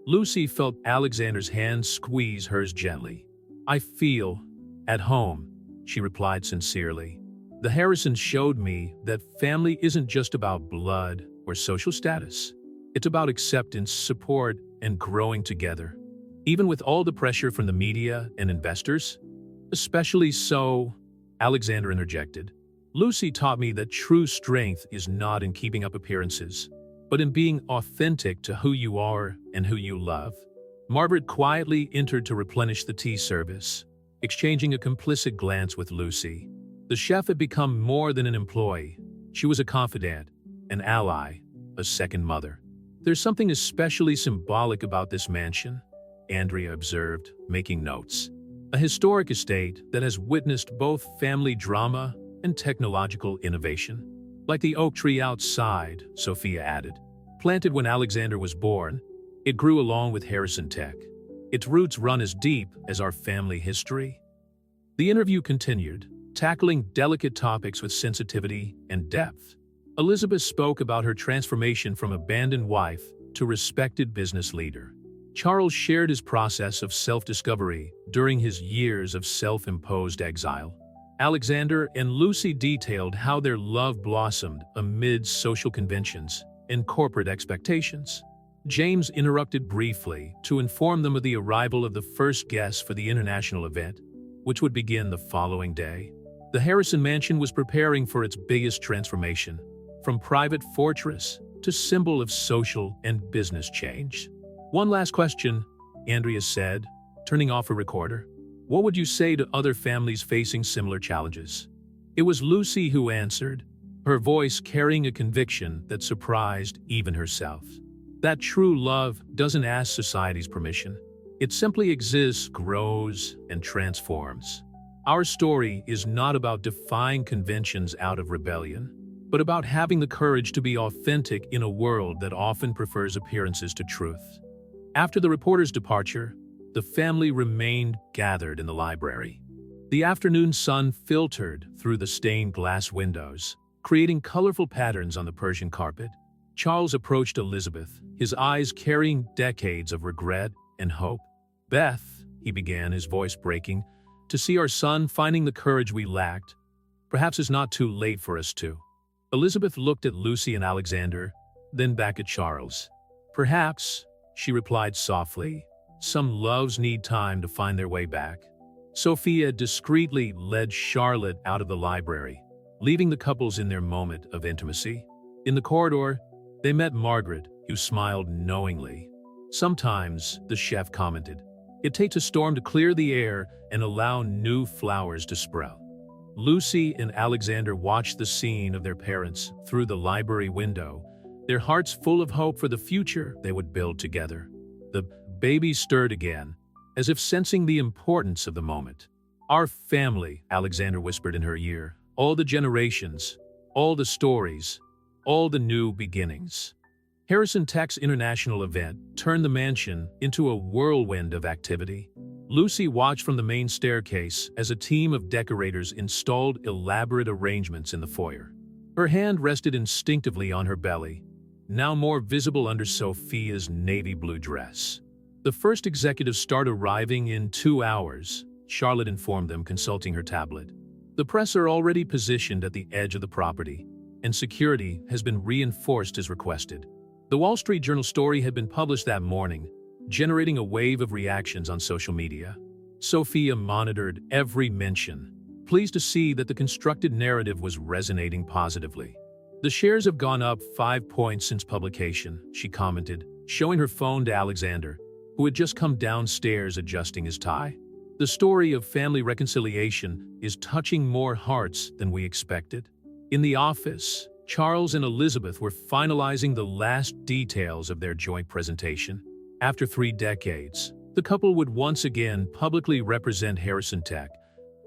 Lucy felt Alexander's hand squeeze hers gently. I feel at home, she replied sincerely. The Harrisons showed me that family isn't just about blood or social status. It's about acceptance, support, and growing together. Even with all the pressure from the media and investors, especially so, Alexander interjected. Lucy taught me that true strength is not in keeping up appearances, but in being authentic to who you are and who you love. Margaret quietly entered to replenish the tea service, exchanging a complicit glance with Lucy. The chef had become more than an employee. She was a confidant, an ally, a second mother. There's something especially symbolic about this mansion, Andrea observed, making notes. A historic estate that has witnessed both family drama and technological innovation. Like the oak tree outside, Sophia added. Planted when Alexander was born, it grew along with Harrison Tech. Its roots run as deep as our family history. The interview continued, tackling delicate topics with sensitivity and depth. Elizabeth spoke about her transformation from abandoned wife to respected business leader. Charles shared his process of self-discovery during his years of self-imposed exile. Alexander and Lucy detailed how their love blossomed amid social conventions and corporate expectations. James interrupted briefly to inform them of the arrival of the first guests for the international event, which would begin the following day. The Harrison mansion was preparing for its biggest transformation, from private fortress to symbol of social and business change. One last question, Andrea said, turning off her recorder. What would you say to other families facing similar challenges? It was Lucy who answered, her voice carrying a conviction that surprised even herself. That true love doesn't ask society's permission. It simply exists, grows, and transforms. Our story is not about defying conventions out of rebellion, but about having the courage to be authentic in a world that often prefers appearances to truth. After the reporter's departure, the family remained gathered in the library. The afternoon sun filtered through the stained glass windows, creating colorful patterns on the Persian carpet. Charles approached Elizabeth, his eyes carrying decades of regret and hope. Beth, he began, his voice breaking, to see our son finding the courage we lacked. Perhaps it's not too late for us to. Elizabeth looked at Lucy and Alexander, then back at Charles. Perhaps, she replied softly, some loves need time to find their way back. Sophia discreetly led Charlotte out of the library, leaving the couples in their moment of intimacy. In the corridor, they met Margaret, who smiled knowingly. Sometimes, the chef commented, it takes a storm to clear the air and allow new flowers to sprout. Lucy and Alexander watched the scene of their parents through the library window, their hearts full of hope for the future they would build together. The baby stirred again, as if sensing the importance of the moment. Our family, Alexander whispered in her ear, all the generations, all the stories, all the new beginnings. Harrison Tech's international event turned the mansion into a whirlwind of activity. Lucy watched from the main staircase as a team of decorators installed elaborate arrangements in the foyer. Her hand rested instinctively on her belly, now more visible under Sophia's navy blue dress. The first executives start arriving in 2 hours, Charlotte informed them, consulting her tablet. The press are already positioned at the edge of the property, and security has been reinforced as requested. The Wall Street Journal story had been published that morning, generating a wave of reactions on social media. Sophia monitored every mention, pleased to see that the constructed narrative was resonating positively. The shares have gone up 5 points since publication, she commented, showing her phone to Alexander. who had just come downstairs adjusting his tie. The story of family reconciliation is touching more hearts than we expected. In the office, Charles and Elizabeth were finalizing the last details of their joint presentation. After 3 decades, the couple would once again publicly represent Harrison Tech,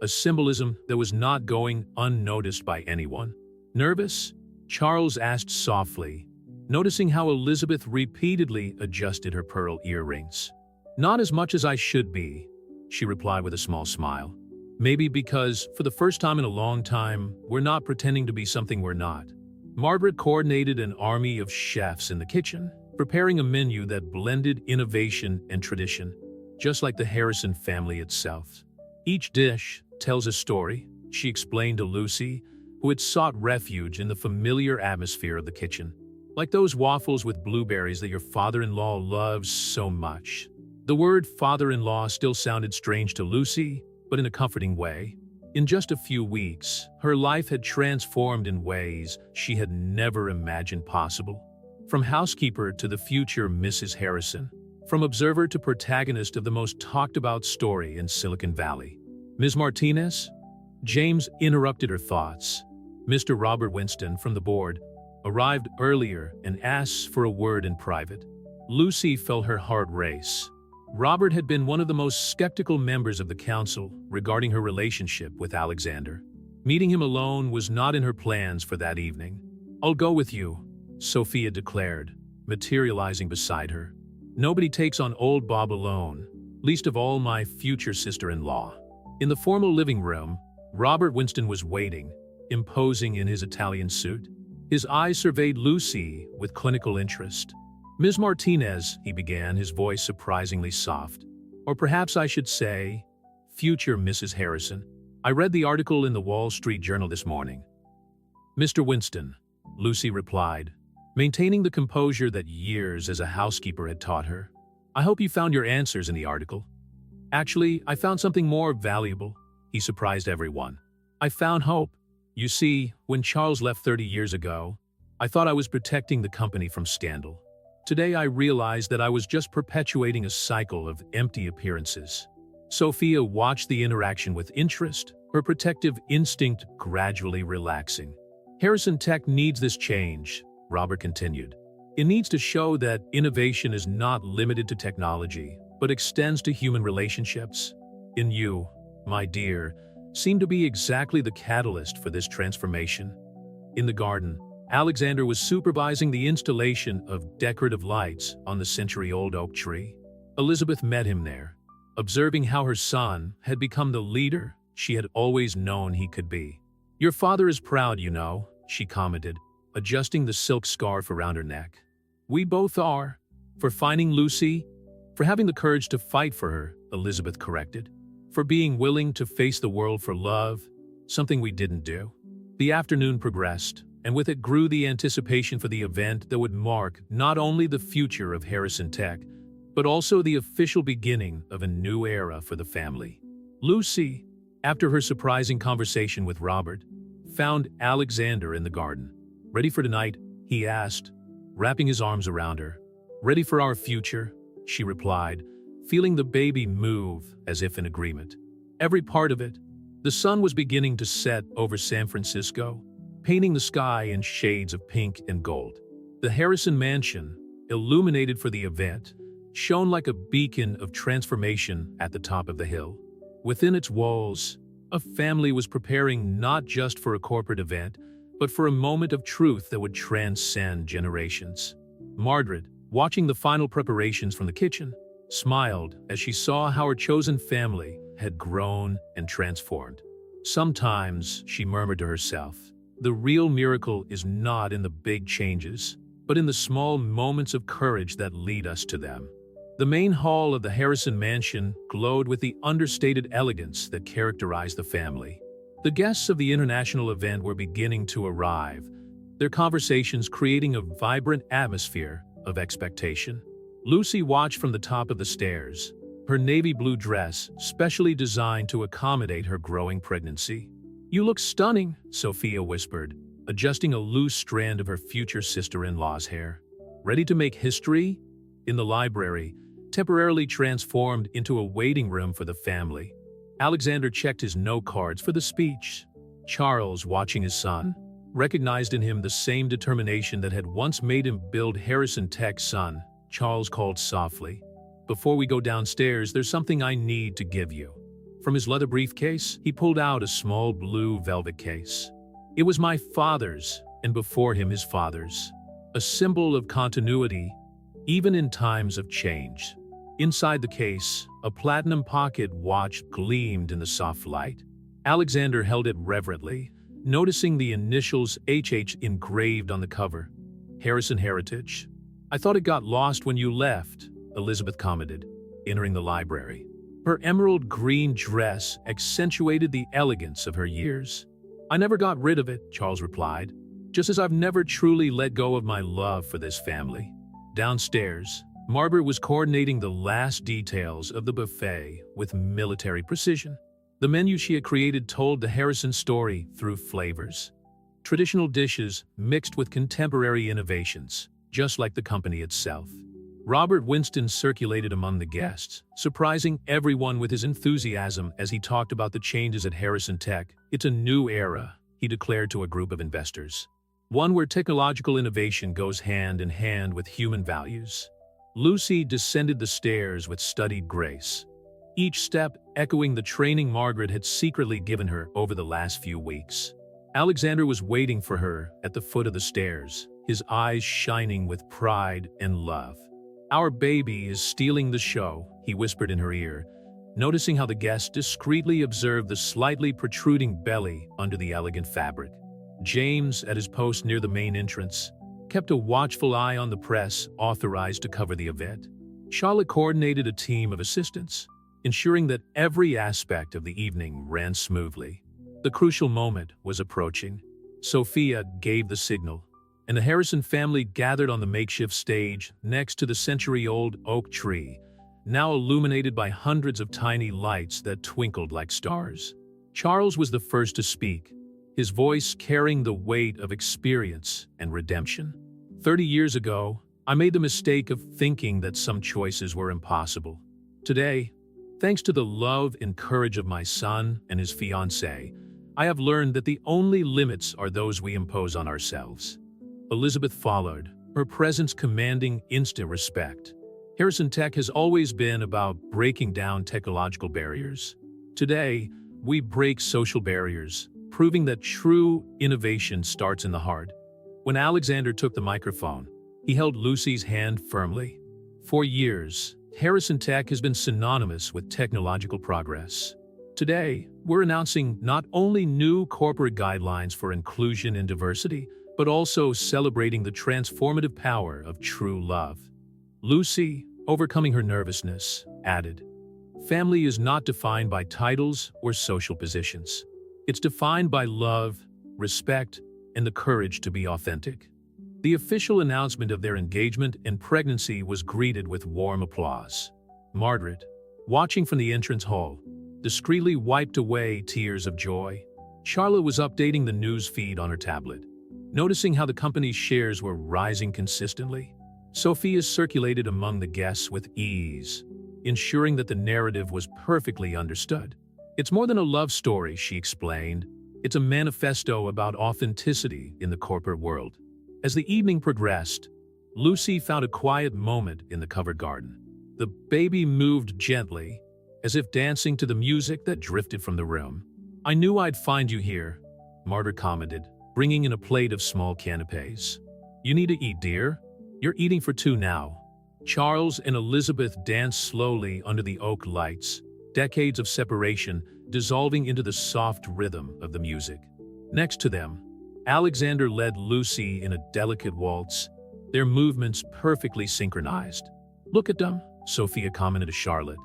a symbolism that was not going unnoticed by anyone. Nervous, Charles asked softly, noticing how Elizabeth repeatedly adjusted her pearl earrings. "Not as much as I should be," she replied with a small smile. "Maybe because, for the first time in a long time, we're not pretending to be something we're not." Margaret coordinated an army of chefs in the kitchen, preparing a menu that blended innovation and tradition, just like the Harrison family itself. "Each dish tells a story," she explained to Lucy, who had sought refuge in the familiar atmosphere of the kitchen. "Like those waffles with blueberries that your father-in-law loves so much." The word father-in-law still sounded strange to Lucy, but in a comforting way. In just a few weeks, her life had transformed in ways she had never imagined possible. From housekeeper to the future Mrs. Harrison, from observer to protagonist of the most talked-about story in Silicon Valley. "Ms. Martinez?" James interrupted her thoughts. Mr. Robert Winston from the board arrived earlier and asked for a word in private. Lucy felt her heart race. Robert had been one of the most skeptical members of the council regarding her relationship with Alexander. Meeting him alone was not in her plans for that evening. "I'll go with you," Sophia declared, materializing beside her. "Nobody takes on old Bob alone, least of all my future sister-in-law." In the formal living room, Robert Winston was waiting, imposing in his Italian suit. His eyes surveyed Lucy with clinical interest. "Ms. Martinez," he began, his voice surprisingly soft. "Or perhaps I should say, future Mrs. Harrison. I read the article in the Wall Street Journal this morning." "Mr. Winston," Lucy replied, maintaining the composure that years as a housekeeper had taught her. "I hope you found your answers in the article." "Actually, I found something more valuable," he surprised everyone. "I found hope. You see, when Charles left 30 years ago, I thought I was protecting the company from scandal. Today I realized that I was just perpetuating a cycle of empty appearances." Sophia watched the interaction with interest, her protective instinct gradually relaxing. "Harrison Tech needs this change," Robert continued. "It needs to show that innovation is not limited to technology, but extends to human relationships. And you, my dear, seem to be exactly the catalyst for this transformation." In the garden, Alexander was supervising the installation of decorative lights on the century-old oak tree. Elizabeth met him there, observing how her son had become the leader she had always known he could be. "Your father is proud, you know," she commented, adjusting the silk scarf around her neck. "We both are. For finding Lucy, for having the courage to fight for her," Elizabeth corrected. "For being willing to face the world for love, something we didn't do." The afternoon progressed, and with it grew the anticipation for the event that would mark not only the future of Harrison Tech, but also the official beginning of a new era for the family. Lucy, after her surprising conversation with Robert, found Alexander in the garden. "Ready for tonight?" he asked, wrapping his arms around her. "Ready for our future?" she replied, feeling the baby move as if in agreement. Every part of it. The sun was beginning to set over San Francisco, painting the sky in shades of pink and gold. The Harrison mansion, illuminated for the event, shone like a beacon of transformation at the top of the hill. Within its walls, a family was preparing not just for a corporate event, but for a moment of truth that would transcend generations. Margaret, watching the final preparations from the kitchen, smiled as she saw how her chosen family had grown and transformed. Sometimes, she murmured to herself, the real miracle is not in the big changes, but in the small moments of courage that lead us to them. The main hall of the Harrison mansion glowed with the understated elegance that characterized the family. The guests of the international event were beginning to arrive, their conversations creating a vibrant atmosphere of expectation. Lucy watched from the top of the stairs, her navy blue dress specially designed to accommodate her growing pregnancy. "You look stunning," Sophia whispered, adjusting a loose strand of her future sister-in-law's hair. "Ready to make history?" In the library, temporarily transformed into a waiting room for the family. Alexander checked his note cards for the speech. Charles, watching his son, recognized in him the same determination that had once made him build Harrison Tech's son. Charles called softly, "Before we go downstairs, there's something I need to give you." From his leather briefcase, he pulled out a small blue velvet case. It was my father's, and before him his father's, a symbol of continuity, even in times of change. Inside the case, a platinum pocket watch gleamed in the soft light. Alexander held it reverently, noticing the initials HH engraved on the cover. "Harrison Heritage. I thought it got lost when you left," Elizabeth commented, entering the library. Her emerald green dress accentuated the elegance of her years. "I never got rid of it," Charles replied, "just as I've never truly let go of my love for this family." Downstairs, Margaret was coordinating the last details of the buffet with military precision. The menu she had created told the Harrison story through flavors. Traditional dishes mixed with contemporary innovations, just like the company itself. Robert Winston circulated among the guests, surprising everyone with his enthusiasm as he talked about the changes at Harrison Tech. "It's a new era," he declared to a group of investors. "One where technological innovation goes hand in hand with human values." Lucy descended the stairs with studied grace, each step echoing the training Margaret had secretly given her over the last few weeks. Alexander was waiting for her at the foot of the stairs, his eyes shining with pride and love. "Our baby is stealing the show," he whispered in her ear, noticing how the guest discreetly observed the slightly protruding belly under the elegant fabric. James, at his post near the main entrance, kept a watchful eye on the press authorized to cover the event. Charlotte coordinated a team of assistants, ensuring that every aspect of the evening ran smoothly. The crucial moment was approaching. Sophia gave the signal, and the Harrison family gathered on the makeshift stage next to the century-old oak tree, now illuminated by hundreds of tiny lights that twinkled like stars. Charles was the first to speak, his voice carrying the weight of experience and redemption. 30 years ago, I made the mistake of thinking that some choices were impossible. Today, thanks to the love and courage of my son and his fiancée, I have learned that the only limits are those we impose on ourselves." Elizabeth followed, her presence commanding instant respect. Harrison Tech has always been about breaking down technological barriers. Today, we break social barriers, proving that true innovation starts in the heart. When Alexander took the microphone, he held Lucy's hand firmly. For years, Harrison Tech has been synonymous with technological progress. Today, we're announcing not only new corporate guidelines for inclusion and diversity, but also celebrating the transformative power of true love. Lucy, overcoming her nervousness, added, "Family is not defined by titles or social positions. It's defined by love, respect, and the courage to be authentic." The official announcement of their engagement and pregnancy was greeted with warm applause. Margaret, watching from the entrance hall, discreetly wiped away tears of joy. Charlotte was updating the news feed on her tablet, noticing how the company's shares were rising consistently. Sophia circulated among the guests with ease, ensuring that the narrative was perfectly understood. "It's more than a love story," she explained. "It's a manifesto about authenticity in the corporate world." As the evening progressed, Lucy found a quiet moment in the covered garden. The baby moved gently, as if dancing to the music that drifted from the room. "I knew I'd find you here," Margaret commented, bringing in a plate of small canapés. "You need to eat, dear. You're eating for two now." Charles and Elizabeth danced slowly under the oak lights, decades of separation dissolving into the soft rhythm of the music. Next to them, Alexander led Lucy in a delicate waltz, their movements perfectly synchronized. "Look at them," Sophia commented to Charlotte,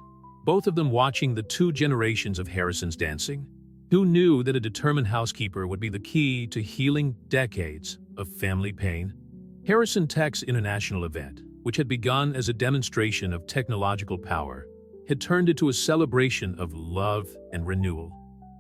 both of them watching the two generations of Harrisons dancing. Who knew that a determined housekeeper would be the key to healing decades of family pain? Harrison Tech's international event, which had begun as a demonstration of technological power, had turned into a celebration of love and renewal.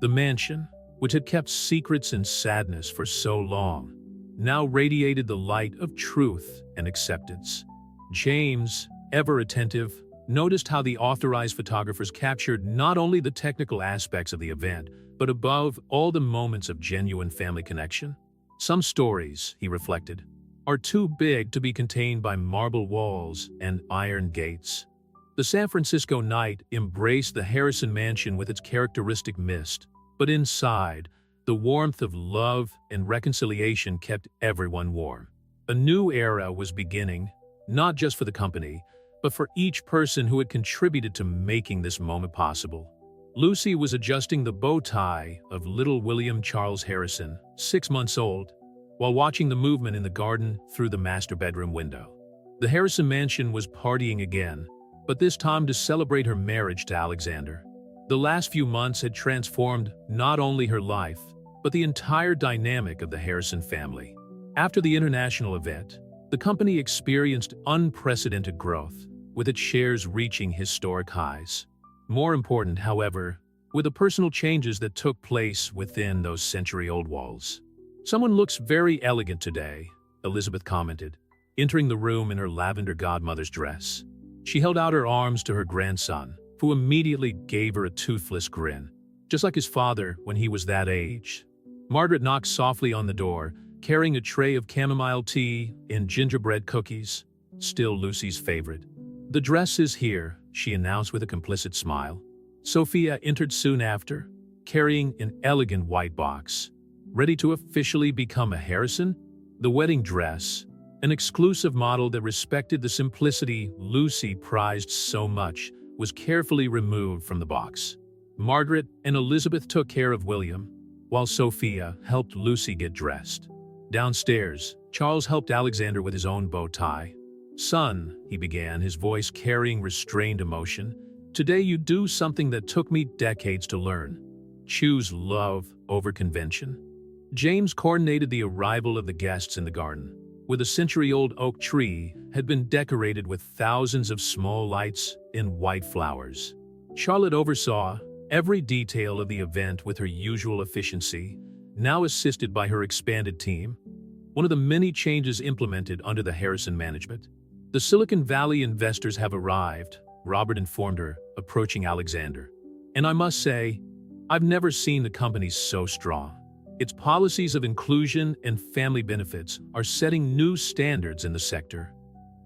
The mansion, which had kept secrets and sadness for so long, now radiated the light of truth and acceptance. James, ever attentive, noticed how the authorized photographers captured not only the technical aspects of the event, but above all the moments of genuine family connection. Some stories, he reflected, are too big to be contained by marble walls and iron gates. The San Francisco night embraced the Harrison mansion with its characteristic mist, but inside, the warmth of love and reconciliation kept everyone warm. A new era was beginning, not just for the company, but for each person who had contributed to making this moment possible. Lucy was adjusting the bow tie of little William Charles Harrison, 6 months old, while watching the movement in the garden through the master bedroom window. The Harrison mansion was partying again, but this time to celebrate her marriage to Alexander. The last few months had transformed not only her life, but the entire dynamic of the Harrison family. After the international event, the company experienced unprecedented growth, with its shares reaching historic highs. More important, however, were the personal changes that took place within those century-old walls. "Someone looks very elegant today," Elizabeth commented, entering the room in her lavender godmother's dress. She held out her arms to her grandson, who immediately gave her a toothless grin, just like his father when he was that age. Margaret knocked softly on the door, carrying a tray of chamomile tea and gingerbread cookies, still Lucy's favorite. "The dress is here," she announced with a complicit smile. Sophia entered soon after, carrying an elegant white box. Ready to officially become a Harrison? The wedding dress, an exclusive model that respected the simplicity Lucy prized so much, was carefully removed from the box. Margaret and Elizabeth took care of William, while Sophia helped Lucy get dressed. Downstairs, Charles helped Alexander with his own bow tie. "Son," he began, his voice carrying restrained emotion, "today you do something that took me decades to learn. Choose love over convention." James coordinated the arrival of the guests in the garden, where the century-old oak tree had been decorated with thousands of small lights and white flowers. Charlotte oversaw every detail of the event with her usual efficiency, now assisted by her expanded team. One of the many changes implemented under the Harrison management. "The Silicon Valley investors have arrived," Robert informed her, approaching Alexander. "And I must say, I've never seen the company so strong. Its policies of inclusion and family benefits are setting new standards in the sector."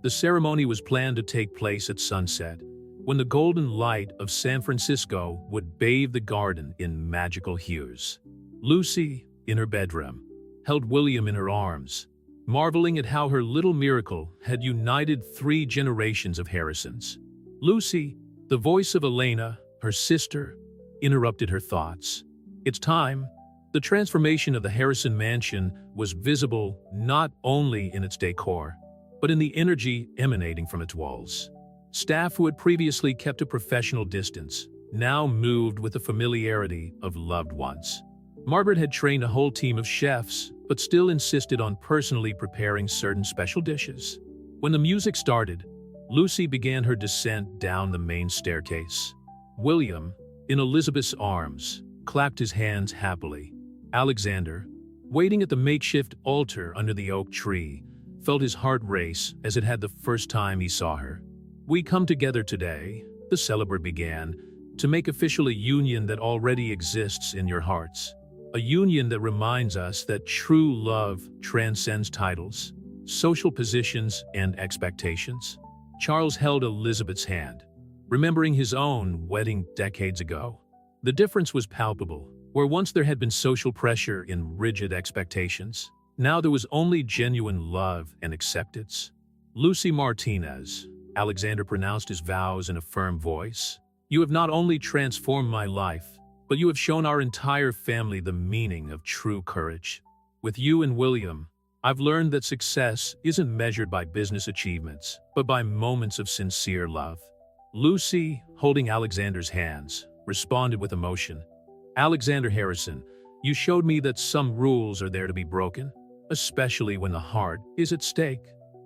The ceremony was planned to take place at sunset, when the golden light of San Francisco would bathe the garden in magical hues. Lucy, in her bedroom, held William in her arms, marveling at how her little miracle had united 3 generations of Harrisons. Lucy, the voice of Elena, her sister, interrupted her thoughts. "It's time." The transformation of the Harrison mansion was visible not only in its decor, but in the energy emanating from its walls. Staff who had previously kept a professional distance now moved with the familiarity of loved ones. Margaret had trained a whole team of chefs, but still insisted on personally preparing certain special dishes. When the music started, Lucy began her descent down the main staircase. William, in Elizabeth's arms, clapped his hands happily. Alexander, waiting at the makeshift altar under the oak tree, felt his heart race as it had the first time he saw her. "We come together today," the celebrant began, "to make official a union that already exists in your hearts. A union that reminds us that true love transcends titles, social positions, and expectations." Charles held Elizabeth's hand, remembering his own wedding decades ago. The difference was palpable. Where once there had been social pressure and rigid expectations, now there was only genuine love and acceptance. "Lucy Martinez," Alexander pronounced his vows in a firm voice, "you have not only transformed my life, but you have shown our entire family the meaning of true courage. With you and William, I've learned that success isn't measured by business achievements, but by moments of sincere love." Lucy, holding Alexander's hands, responded with emotion. "Alexander Harrison, you showed me that some rules are there to be broken, especially when the heart is at stake.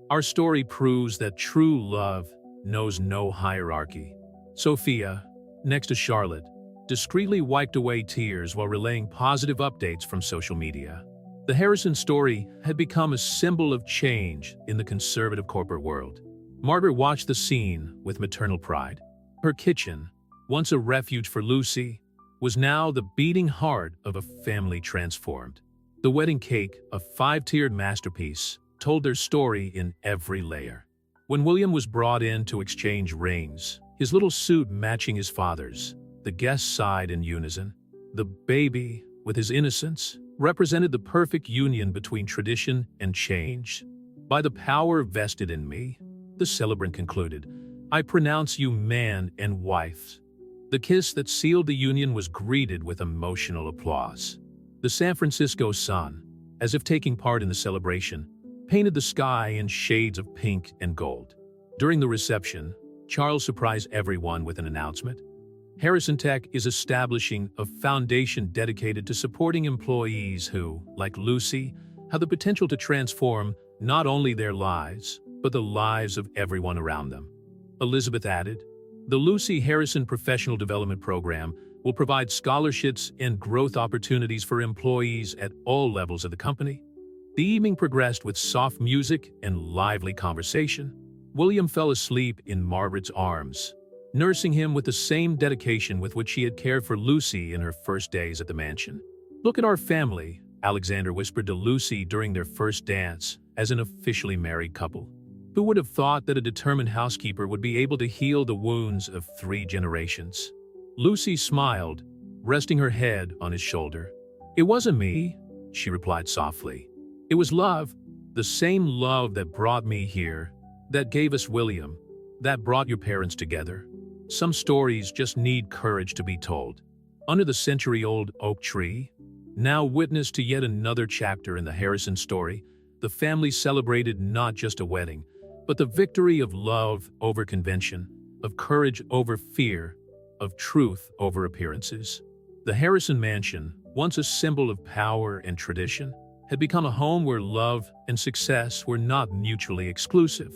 Our story proves that true love knows no hierarchy." Sophia, next to Charlotte, discreetly wiped away tears while relaying positive updates from social media. The Harrison story had become a symbol of change in the conservative corporate world. Margaret watched the scene with maternal pride. Her kitchen, once a refuge for Lucy, was now the beating heart of a family transformed. The wedding cake, a five-tiered masterpiece, told their story in every layer. When William was brought in to exchange rings, his little suit matching his father's, the guests sighed in unison. The baby, with his innocence, represented the perfect union between tradition and change. By the power vested in me, the celebrant concluded, I pronounce you man and wife. The kiss that sealed the union was greeted with emotional applause. The San Francisco sun, as if taking part in the celebration, painted the sky in shades of pink and gold. During the reception, Charles surprised everyone with an announcement. Harrison Tech is establishing a foundation dedicated to supporting employees who, like Lucy, have the potential to transform not only their lives, but the lives of everyone around them. Elizabeth added, the Lucy Harrison Professional Development Program will provide scholarships and growth opportunities for employees at all levels of the company. The evening progressed with soft music and lively conversation. William fell asleep in Margaret's arms, nursing him with the same dedication with which she had cared for Lucy in her first days at the mansion. Look at our family, Alexander whispered to Lucy during their first dance as an officially married couple. Who would have thought that a determined housekeeper would be able to heal the wounds of 3 generations? Lucy smiled, resting her head on his shoulder. It wasn't me, she replied softly. It was love, the same love that brought me here, that gave us William, that brought your parents together. Some stories just need courage to be told. Under the century-old oak tree, now witness to yet another chapter in the Harrison story, the family celebrated not just a wedding, but the victory of love over convention, of courage over fear, of truth over appearances. The Harrison mansion, once a symbol of power and tradition, had become a home where love and success were not mutually exclusive.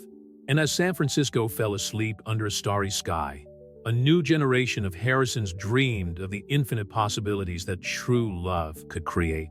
And as San Francisco fell asleep under a starry sky, a new generation of Harrisons dreamed of the infinite possibilities that true love could create.